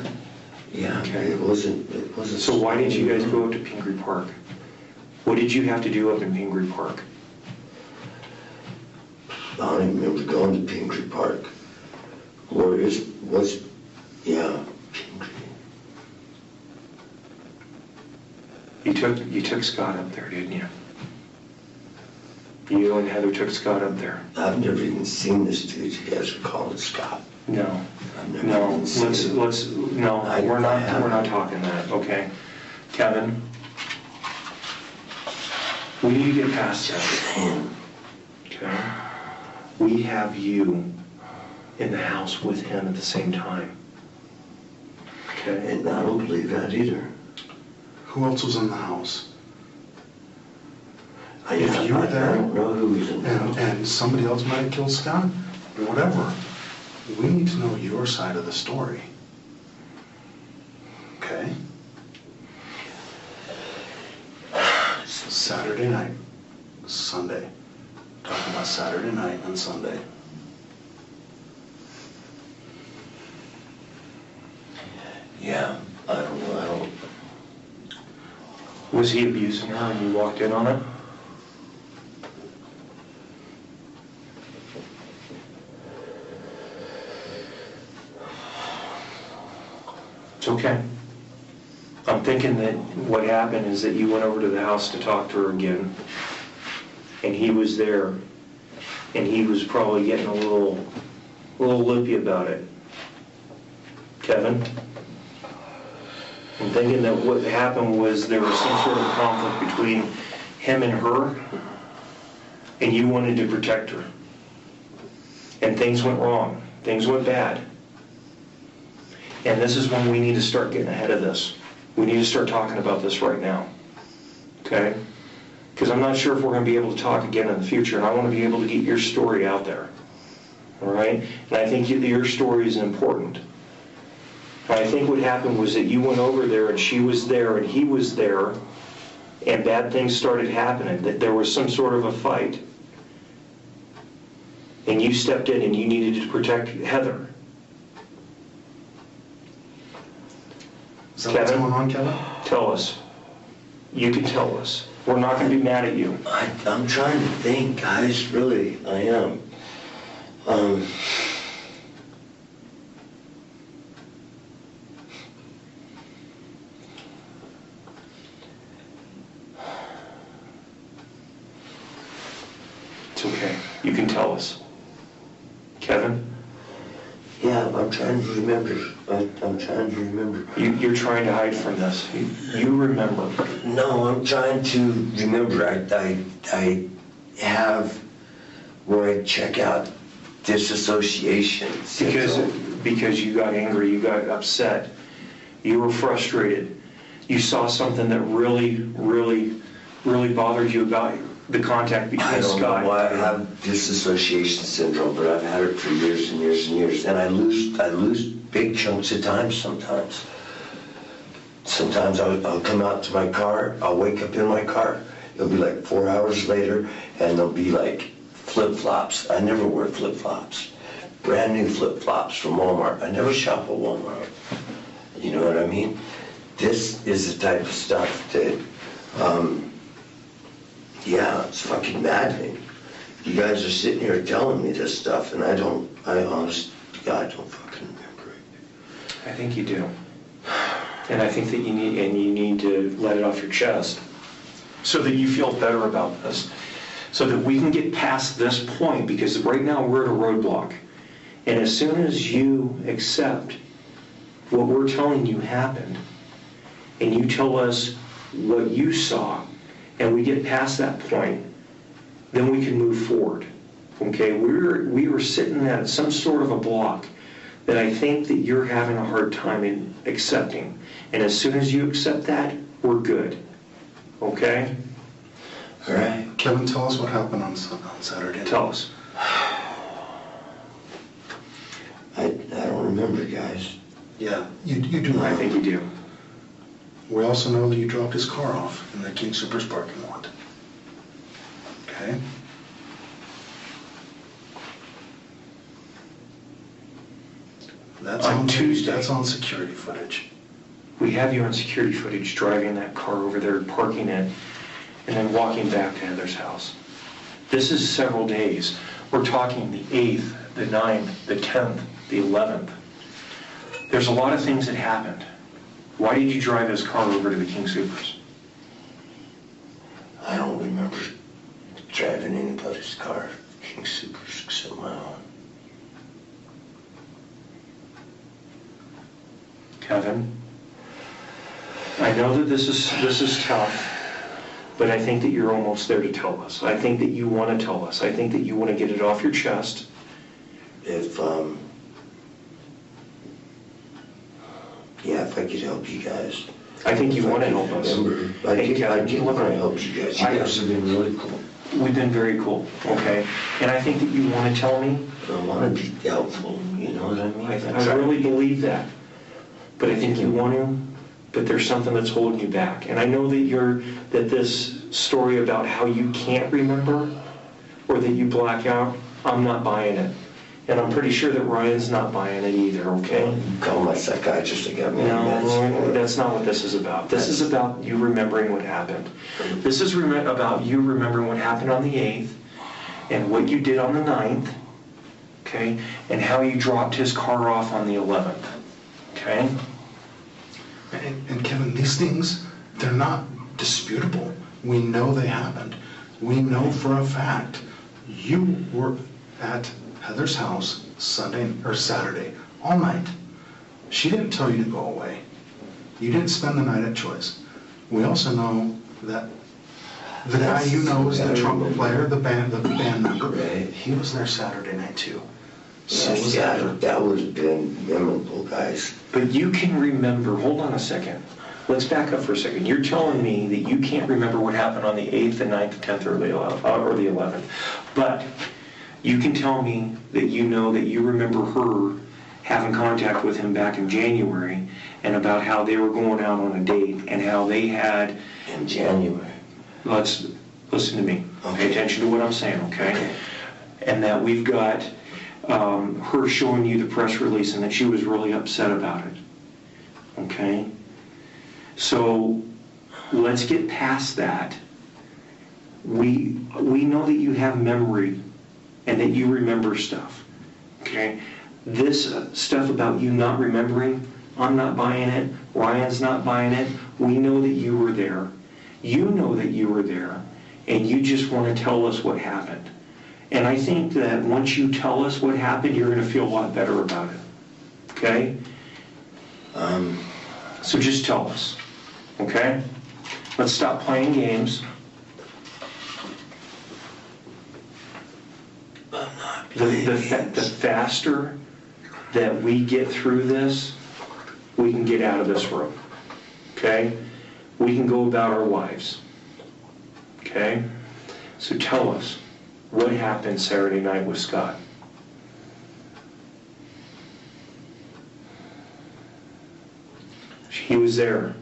Yeah, Okay. it wasn't. So why did you guys go up to Pingree Park? What did you have to do up in Pingree Park? I don't even remember going to Pingree Park. Where was, yeah, Pingree. You took Scott up there, didn't you? You and Heather took Scott up there. I've never even seen this dude. You guys are calling Scott. No, I've never no, even seen him. we're not talking that, okay? Kevin, we need to get past that, Man, okay? We have you in the house with him at the same time. Okay? and I don't believe that either. Who else was in the house? I you were there- I don't know who was in the house. And somebody else might have killed Scott, whatever. We need to know your side of the story. Okay? Saturday night, Sunday. Talking about Saturday night and Sunday. Yeah, I don't know. I don't. Was he abusing her when you walked in on it? It's okay. I'm thinking that what happened is that you went over to the house to talk to her again, and he was there, and he was probably getting a little lippy about it. Kevin? I'm thinking that what happened was there was some sort of conflict between him and her, and you wanted to protect her. And things went wrong. Things went bad. And this is when we need to start getting ahead of this. We need to start talking about this right now. Okay? Because I'm not sure if we're going to be able to talk again in the future, and I want to be able to get your story out there. All right? And I think your story is important. And I think what happened was that you went over there, and she was there, and he was there, and bad things started happening, that there was some sort of a fight. and you stepped in and you needed to protect Heather. Is that what's going on, Kevin? Tell us. You can tell us. We're not going to be mad at you. I'm trying to think, guys, really, I am. It's okay. You can tell us. Kevin? Yeah, I'm trying to remember. I'm trying to remember. You're trying to hide from this. You remember. No, I'm trying to remember. I have where I check out disassociation. Because you got angry, you got upset, you were frustrated, you saw something that really, really, really bothered you about the contact between I don't Scott. know why I have disassociation syndrome, but I've had it for years and years and years, and I lose big chunks of time sometimes. Sometimes I'll come out to my car, I'll wake up in my car, it'll be like 4 hours later, and there'll be like flip-flops. I never wear flip-flops. Brand new flip-flops from Walmart. I never shop at Walmart. You know what I mean? This is the type of stuff that, yeah, it's fucking maddening. You guys are sitting here telling me this stuff, and I honest to God, don't fucking remember it. I think you do. And I think that you need to let it off your chest so that you feel better about this, so that we can get past this point, because right now we're at a roadblock. And as soon as you accept what we're telling you happened, and you tell us what you saw, and we get past that point, then we can move forward. Okay, we were sitting at some sort of a block that I think that you're having a hard time in accepting. And as soon as you accept that, we're good. Okay? All right. Kevin, tell us what happened on Saturday. Tell us. I don't remember, guys. Yeah, you do. I think you do. We also know that you dropped his car off in the King Soopers parking lot. Okay? That's On Tuesday. That's on security footage. We have you on security footage driving that car over there, parking it, and then walking back to Heather's house. This is several days. We're talking the 8th, the 9th, the 10th, the 11th. There's a lot of things that happened. Why did you drive his car over to the King Soopers? I don't remember driving anybody's car, King Soopers, except my own. Kevin, I know that this is tough, but I think that you're almost there to tell us. I think that you want to tell us. I think that you want to get it off your chest. If I could help you guys. I think you want to help us. I Hey, did Kevin, want to help you guys. You guys have been really cool. We've been very cool, okay? And I think that you want to tell me. I want to be helpful, you know what I mean? I really believe that. But I think you want to, but there's something that's holding you back. And I know that this story about how you can't remember or that you black out, I'm not buying it. And I'm pretty sure that Ryan's not buying it either, okay? Call my psychiatrist to get me on meds. No, that's not what this is about. This is about you remembering what happened. This is about you remembering what happened on the 8th and what you did on the 9th, okay? And how you dropped his car off on the 11th, okay? And Kevin, these things, they're not disputable. We know they happened. We know for a fact you were at Heather's house Saturday, all night. She didn't tell you to go away. You didn't spend the night at Choice. We also know that the guy you know is the trumpet player, the band member. Right. He was there Saturday night too. So Yes, was yeah, Heather. that would have been memorable, guys. But you can remember, hold on a second. Let's back up for a second. You're telling me that you can't remember what happened on the 8th, the 9th, the 10th, or the 11th. But you can tell me that you know that you remember her having contact with him back in January and about how they were going out on a date and how they had... In January. Let's listen to me. Pay Okay. attention to what I'm saying, okay? and that we've got her showing you the press release and that she was really upset about it. Okay? So let's get past that. We know that you have memory and that you remember stuff. Okay? This stuff about you not remembering, I'm not buying it, Ryan's not buying it. We know that you were there. You know that you were there, and you just want to tell us what happened. And I think that once you tell us what happened, you're going to feel a lot better about it. Okay? So just tell us. Okay? Let's stop playing games. The faster that we get through this, we can get out of this room. Okay? We can go about our lives. Okay? So tell us, what happened Saturday night with Scott? He was there.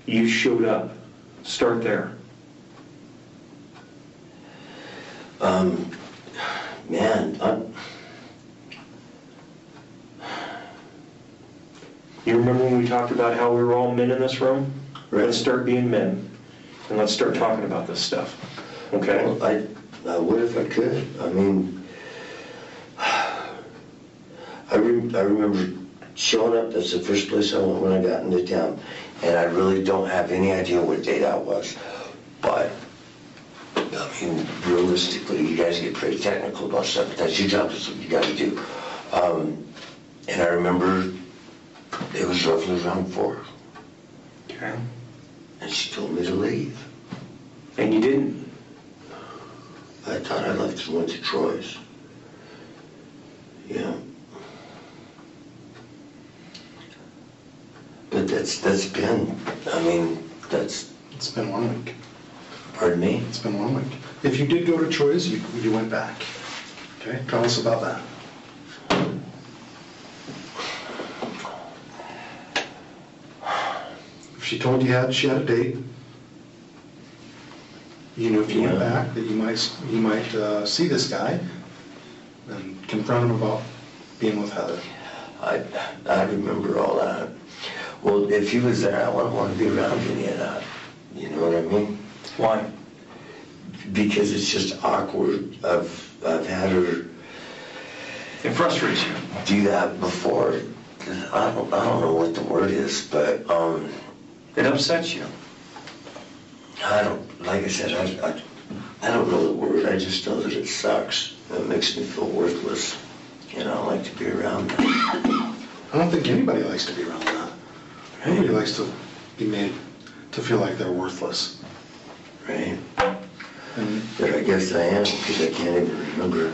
You showed up. Start there. You remember when we talked about how we were all men in this room? Right. Let's start being men, and let's start talking about this stuff. Okay? Well, I would if I could. I mean, I remember showing up. That's the first place I went when I got into town, and I really don't have any idea what day that was. But I mean, realistically, you guys get pretty technical about stuff, but that's your job. That's what you got to do. And I remember it was roughly around 4. Okay. And she told me to leave. And you didn't? I thought I left and went to Troy's. Yeah. But that's been, I mean, that's... It's been 1 week. Pardon me? It's been 1 week. If you did go to Troy's, you went back. Okay, tell us about that. If she told you she had a date, you knew if you went back that you might see this guy and confront him about being with Heather. I remember all that. Well, if he was there, I wouldn't want to be around any of that. You know what I mean? Why? Because it's just awkward. I've had her... It frustrates you. Do that before. I don't know what the word is, but It upsets you. I don't, like I said, I don't know the word. I just know that it sucks. It makes me feel worthless. You know, I like to be around that. I don't think anybody likes to be around that. Nobody likes to be made to feel like they're worthless. Right? But I guess I am, because I can't even remember.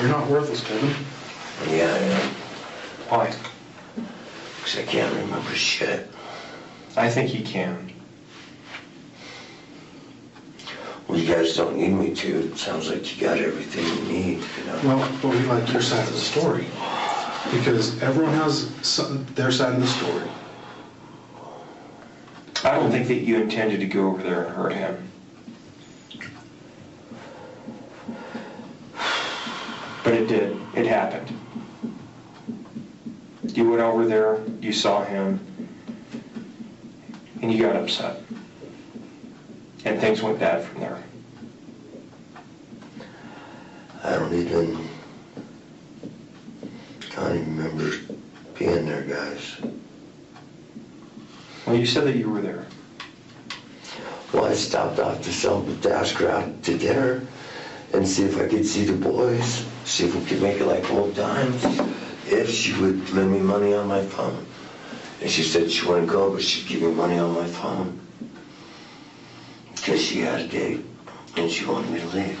You're not worthless, Kevin. Yeah, I am. Why? Because I can't remember shit. I think you can. Well, you guys don't need me to. It sounds like you got everything you need, you know? Well, but we like your side of the story. Because everyone has their side of the story. I don't think that you intended to go over there and hurt him. But it did. It happened. You went over there, you saw him, and you got upset. And things went bad from there. Can't even remember being there, guys. Well, you said that you were there. Well, I stopped off to ask her out to dinner and see if I could see the boys, see if we could make it like old times, if she would lend me money on my phone. And she said she wouldn't go, but she'd give me money on my phone. Because she had a date, and she wanted me to leave.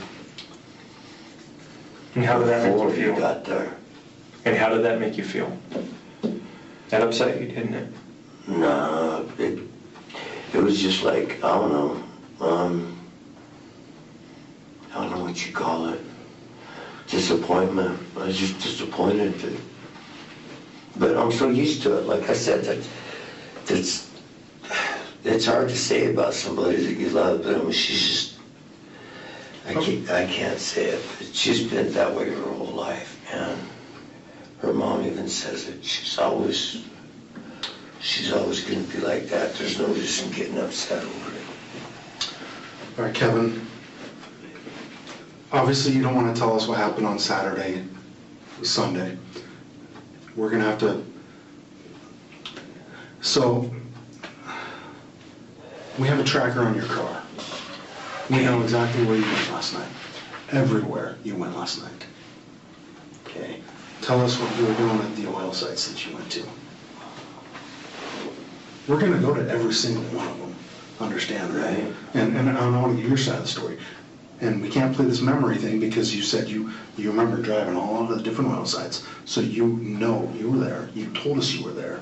And how did that make you Before feel? we got there. And how did that make you feel? That upset you, didn't it? No, it was just like, I don't know, I don't know what you call it. Disappointment. I was just disappointed. But I'm so used to it. Like I said, it's hard to say about somebody that you love, but I mean, she's just, I can't say it, but she's been that way her whole life, and her mom even says it. She's always going to be like that. There's no reason getting upset over it. All right, Kevin. Obviously, you don't want to tell us what happened on Saturday, Sunday. We're going to have to... So, we have a tracker on your car. We know exactly where you went last night. Everywhere you went last night. Okay. Tell us what you were doing at the oil sites that you went to. We're going to go to every single one of them. Understand, right? And I want to get your side of the story. And we can't play this memory thing because you said you remember driving all of the different oil sites. So you know you were there. You told us you were there.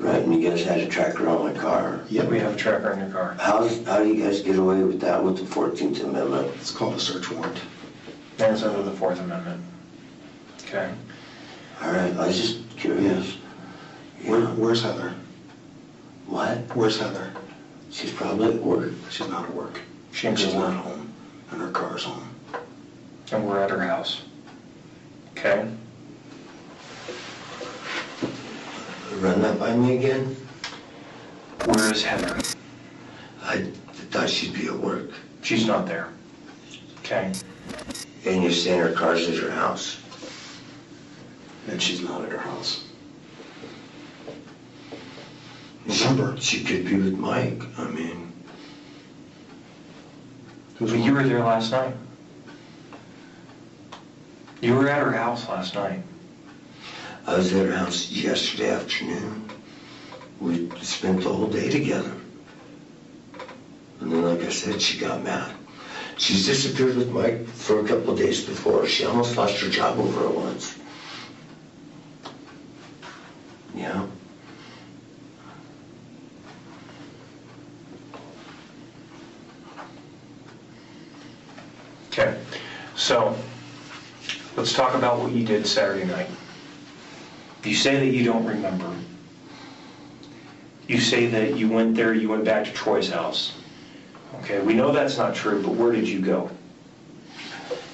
Right, and you guys had a tracker on my car. Yep, we have a tracker on your car. How do you guys get away with that with the 14th Amendment? It's called a search warrant. And it's under the Fourth Amendment. Okay. All right, I was just curious. Where's Heather? What? Where's Heather? She's probably at work. She's not at work. She's not home. And her car's home. And we're at her house. Okay? Run that by me again? Where is Heather? I thought she'd be at work. She's not there. Okay? And you're saying her car's at your house? And she's not at her house. Remember, She could be with Mike. I mean... But you were there last night. You were at her house last night. I was at her house yesterday afternoon. We spent the whole day together. And then, like I said, she got mad. She's disappeared with Mike for a couple of days before. She almost lost her job over it once. Yeah. Okay, so let's talk about what you did Saturday night. You say that you don't remember. You say that you went there, you went back to Troy's house. Okay, we know that's not true, but where did you go?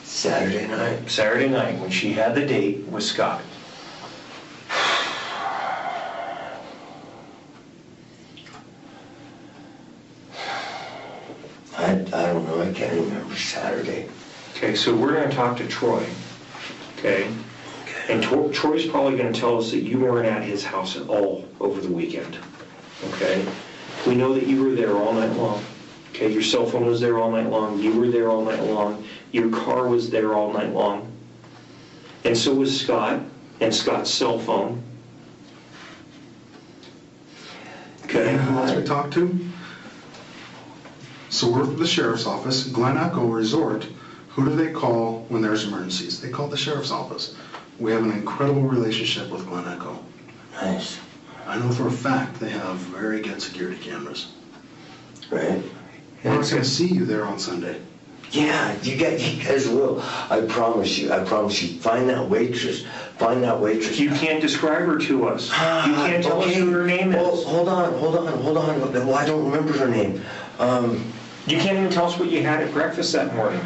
Saturday night. Saturday night, when she had the date with Scott. I don't know, I can't remember Saturday. Okay, so we're going to talk to Troy, okay? And Troy's probably going to tell us that you weren't at his house at all over the weekend, okay? We know that you were there all night long, okay? Your cell phone was there all night long, you were there all night long, your car was there all night long, and so was Scott and Scott's cell phone. Okay? You know who else we talked to? So we're at the sheriff's office, Glen Echo Resort. Who do they call when there's emergencies? They call the sheriff's office. We have an incredible relationship with Glen Echo. Nice. I know for a fact they have very good security cameras. Right? We're not going to see you there on Sunday. Yeah, you guys will. I promise you. Find that waitress. You can't describe her to us. You can't tell us who her name is. Well, hold on. Well, I don't remember her name. You can't even tell us what you had at breakfast that morning.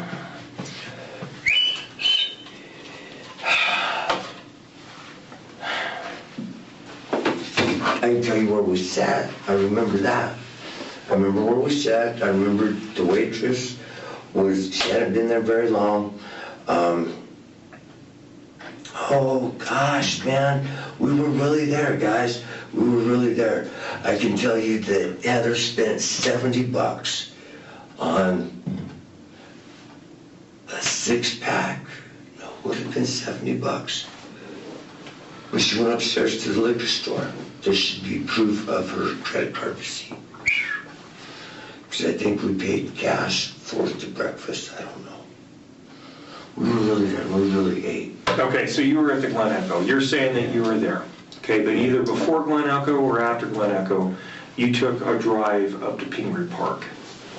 I can tell you where we sat. I remember that. I remember where we sat. I remember the waitress she hadn't been there very long. Oh gosh, man, we were really there, guys. We were really there. I can tell you that Heather spent $70 on a 6-pack. No, it would have been $70. When she went upstairs to the liquor store, there should be proof of her credit card receipt. Because I think we paid cash for the breakfast. I don't know. We were really there. We really ate. Okay, so you were at the Glen Echo. You're saying that you were there. Okay, but either before Glen Echo or after Glen Echo, you took a drive up to Pingree Park.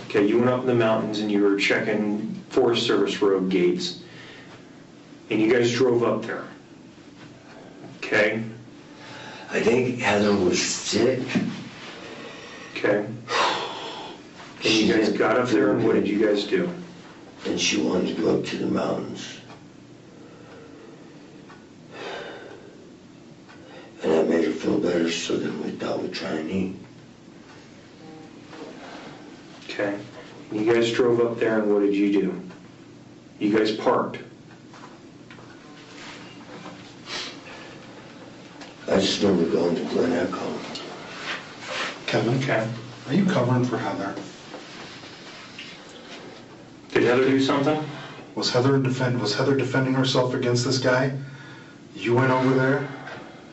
Okay, you went up in the mountains and you were checking Forest Service Road gates. And you guys drove up there. Okay? I think Heather was sick. Okay. And you guys got up there and what did you guys do? and she wanted to go up to the mountains. And that made her feel better, so then we thought we'd try and eat. Okay. You guys drove up there, and what did you do? You guys parked. I just remember going to Glen Echo. Kevin, Okay. are you covering for Heather? Did Heather do something? Was Heather defending herself against this guy? You went over there,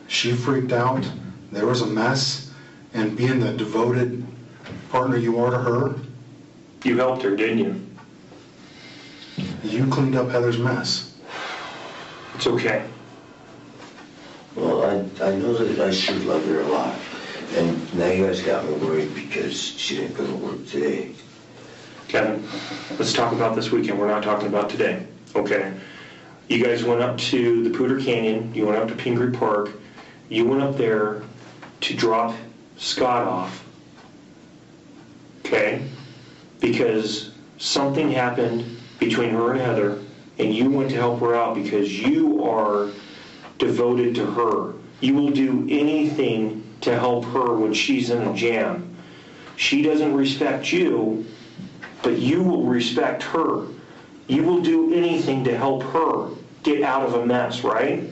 she freaked out, there was a mess, and being the devoted partner you are to her, You helped her, didn't you? you cleaned up Heather's mess. It's okay. Well, I know that I should love her a lot. And now you guys got me worried because she didn't go to work today. Kevin, let's talk about this weekend. We're not talking about today. Okay. You guys went up to the Poudre Canyon. You went up to Pingree Park. You went up there to drop Scott off. Okay? Because something happened between her and Heather, and you went to help her out because you are devoted to her. You will do anything to help her when she's in a jam. She doesn't respect you, but you will respect her. You will do anything to help her get out of a mess, right?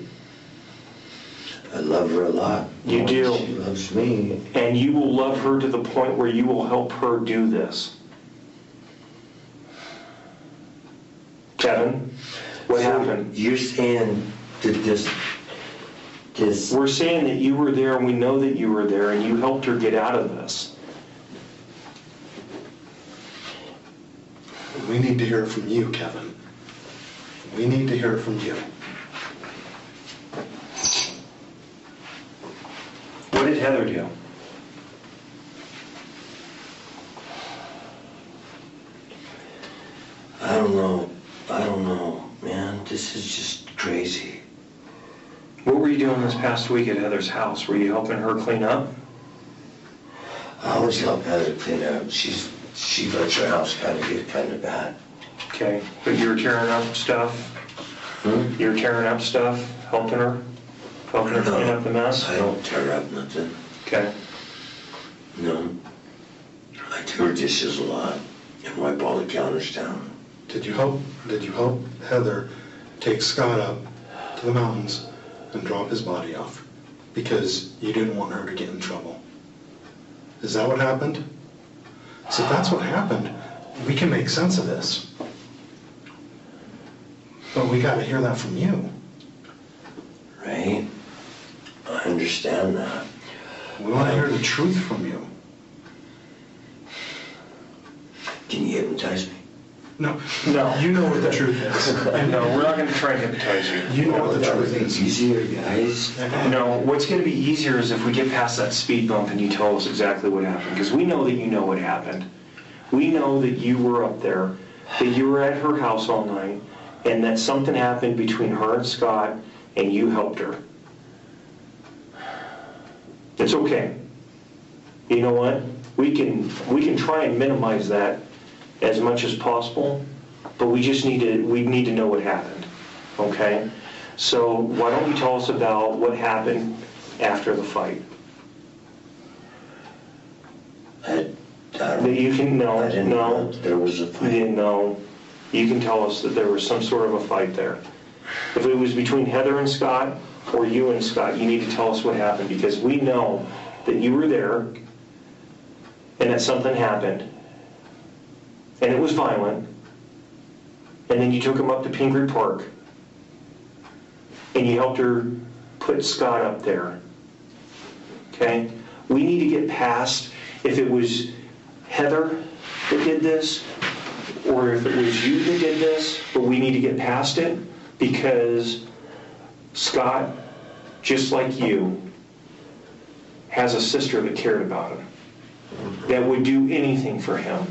I love her a lot. You do. She loves me. And you will love her to the point where you will help her do this. Kevin, what happened? You're saying that this... We're saying that you were there, and we know that you were there, and you helped her get out of this. We need to hear it from you, Kevin. We need to hear it from you. What did Heather do? I don't know, man. This is just crazy. What were you doing this past week at Heather's house? Were you helping her clean up? I always help Heather clean up. She lets her house kind of get kind of bad. Okay, but you were tearing up stuff? You were tearing up stuff, helping her clean up the mess? I don't tear up nothing. Okay. No. I do her dishes a lot and wipe all the counters down. Did you help Heather take Scott up to the mountains and drop his body off because you didn't want her to get in trouble? Is that what happened? So if that's what happened, we can make sense of this. But we got to hear that from you. Right? I understand that. We want to hear the truth from you. Can you hypnotize me? No. No. You know what the truth is. And No, we're not going to try and hypnotize you. you know what the That would truth be is. easier, guys. No, what's going to be easier is if we get past that speed bump and you tell us exactly what happened. Because we know that you know what happened. We know that you were up there, that you were at her house all night, and that something happened between her and Scott, and you helped her. It's okay. You know what? We can try and minimize that as much as possible, but we need to know what happened. Okay? So why don't you tell us about what happened after the fight? I don't That you can I didn't know no. there was a You fight. didn't know. You can tell us that there was some sort of a fight there. If it was between Heather and Scott or you and Scott, you need to tell us what happened because we know that you were there and that something happened and it was violent and then you took him up to Pingree Park and you helped her put Scott up there. Okay? We need to get past if it was Heather that did this or if it was you that did this, but we need to get past it because Scott, just like you, has a sister that cared about him, that would do anything for him.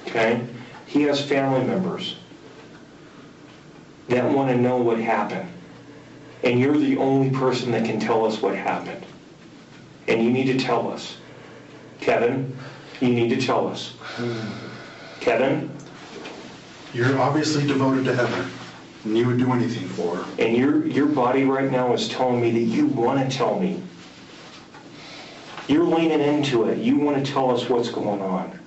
Okay? He has family members that want to know what happened. And you're the only person that can tell us what happened. And you need to tell us. Kevin, you need to tell us. Kevin? You're obviously devoted to Heather, and you would do anything for her. And your body right now is telling me that you want to tell me. You're leaning into it. You want to tell us what's going on.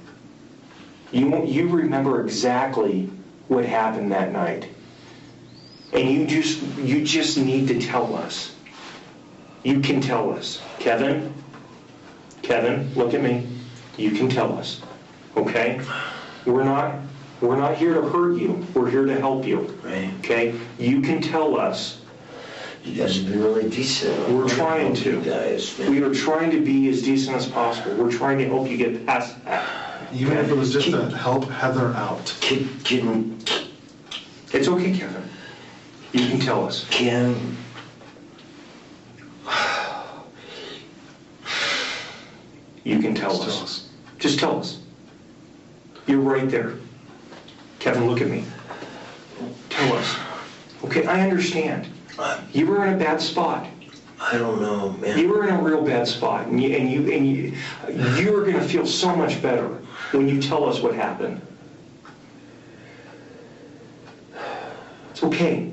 You remember exactly what happened that night. And you just need to tell us. You can tell us. Kevin, look at me. You can tell us. Okay? We're not here to hurt you. We're here to help you. Right. Okay? You can tell us. You guys have been really decent. We're trying to. You guys, man. We are trying to be as decent as possible. We're trying to help you get past that. Even if it was just to help Heather out. Can It's okay, Kevin. You can tell us. You can tell us. Just tell us. You're right there. Kevin, look at me. Tell us. Okay, I understand. You were in a bad spot. I don't know, man. You were in a real bad spot, and you are going to feel so much better when you tell us what happened. It's okay.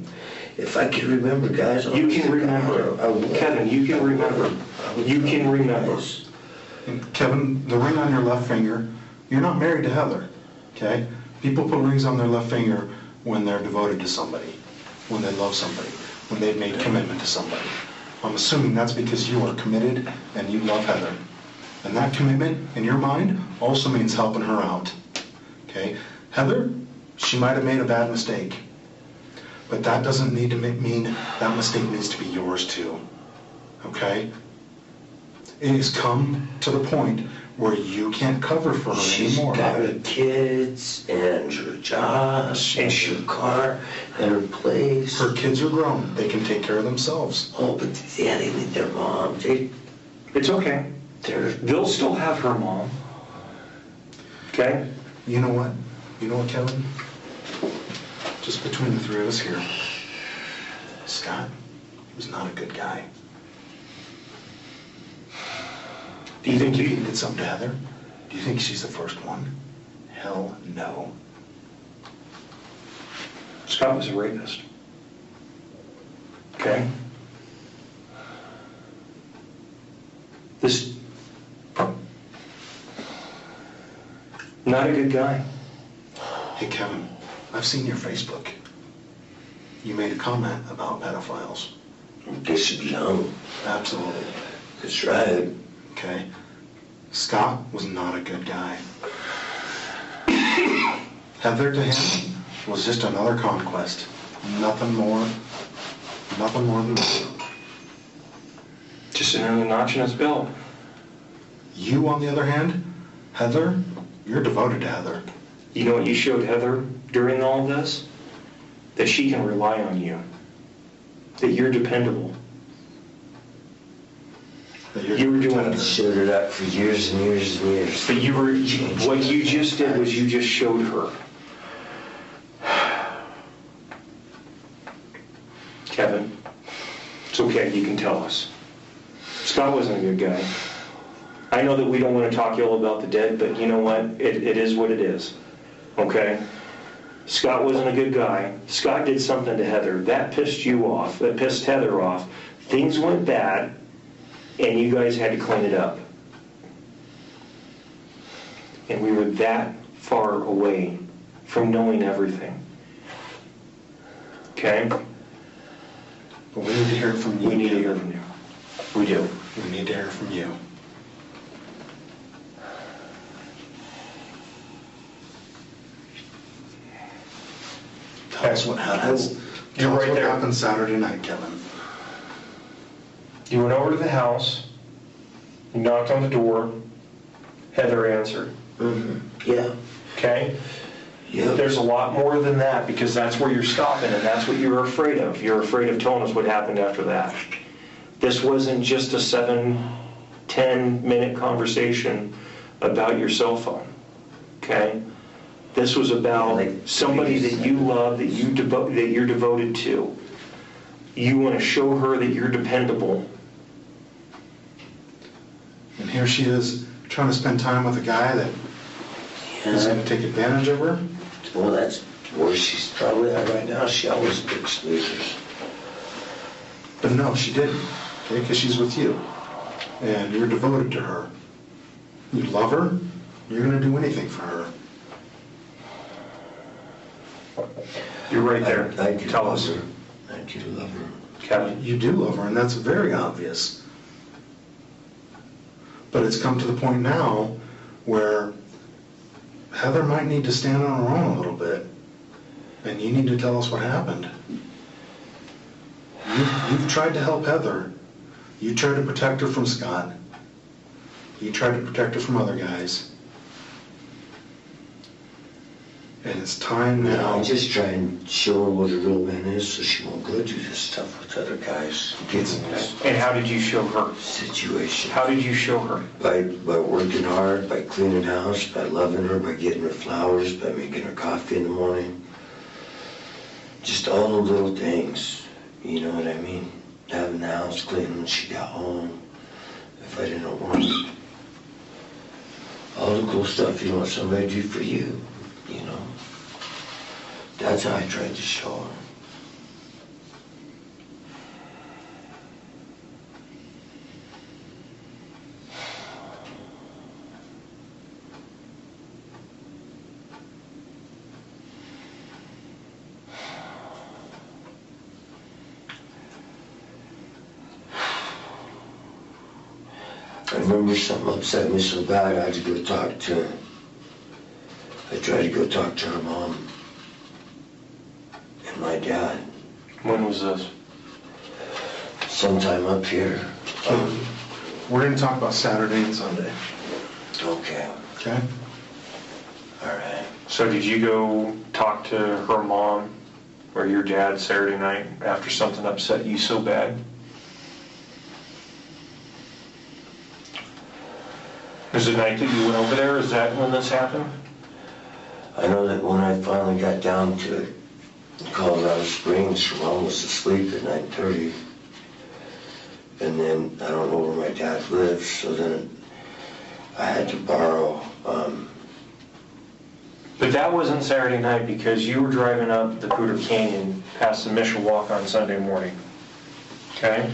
If I could remember, guys. You can remember. Kevin, you can remember. You can remember. And Kevin, the ring on your left finger, you're not married to Heather, okay? People put rings on their left finger when they're devoted to somebody, when they love somebody, when they've made commitment to somebody. I'm assuming that's because you are committed and you love Heather. And that commitment, in your mind, also means helping her out, okay? Heather, she might have made a bad mistake, but that doesn't need to mean that mistake needs to be yours too, okay? It has come to the point where you can't cover for her anymore. She's got her kids and her job and her car and her place. Her kids are grown. They can take care of themselves. Oh, but yeah, they need their mom. It's okay. They'll still have her mom. Okay? You know what? You know what, Kevin? Just between the three of us here, Scott was not a good guy. Do you think you can get something to Heather? Do you think she's the first one? Hell no. Scott was a rapist. Okay? Not a good guy. Hey, Kevin, I've seen your Facebook. You made a comment about pedophiles. They should be hung. Absolutely. That's right. Okay? Scott was not a good guy. Heather to him was just another conquest. Nothing more than that. Just another notch in his belt. You, on the other hand, Heather, you're devoted to Heather. You know what you showed Heather during all of this? That she can rely on you. That you're dependable. You were doing I showed her that for years and years and years. But what you just did was you just showed her. Kevin, it's okay, you can tell us. Scott wasn't a good guy. I know that we don't want to talk ill about the dead, but you know what? It is what it is. Okay? Scott wasn't a good guy. Scott did something to Heather. That pissed you off. That pissed Heather off. Things went bad, and you guys had to clean it up. And we were that far away from knowing everything. Okay? But we need to hear from you. We need to hear from you. We do. We need to hear from you. Tell us what happened. You're right there. What happened Saturday night, Kevin? You went over to the house, you knocked on the door, Heather answered. Mm-hmm. Yeah. Okay? Yeah. There's a lot more than that because that's where you're stopping and that's what you're afraid of. You're afraid of telling us what happened after that. This wasn't just a 7-10 minute conversation about your cell phone. Okay? This was about somebody that you love, that you're devoted to. You want to show her that you're dependable. And here she is trying to spend time with a guy that is going to take advantage of her. Well, that's where she's probably at right now, she always picks losers. But no, she didn't, okay, because she's with you. And you're devoted to her. You love her, you're going to do anything for her. You're right there. I do Tell love us. her. I do love her. Kevin? You do love her, and that's very obvious. But it's come to the point now where Heather might need to stand on her own a little bit, and you need to tell us what happened. You've tried to help Heather. You tried to protect her from Scott. You tried to protect her from other guys. And it's time now. I just try and show her what a real man is so she won't go do this stuff with other guys. Get in this And how did you show her? situation. How did you show her? By working hard, by cleaning house, by loving her, by getting her flowers, by making her coffee in the morning. Just all the little things, you know what I mean? Having the house clean when she got home, if I didn't want it. All the cool stuff you want somebody to do for you, you know? That's how I tried to show her. I remember something upset me so bad I had to go talk to her. I tried to go talk to her mom and my dad. When was this? Sometime up here. We're going to talk about Saturday and Sunday. Okay, Okay? all right. So did you go talk to her mom or your dad Saturday night after something upset you so bad? Is the night that you went over there, is that when this happened? I know that when I finally got down to Colorado Springs, her mom was asleep at 9:30. And then I don't know where my dad lives, so then I had to borrow. But that wasn't Saturday night because you were driving up the Cooter Canyon past the Mission Walk on Sunday morning. Okay?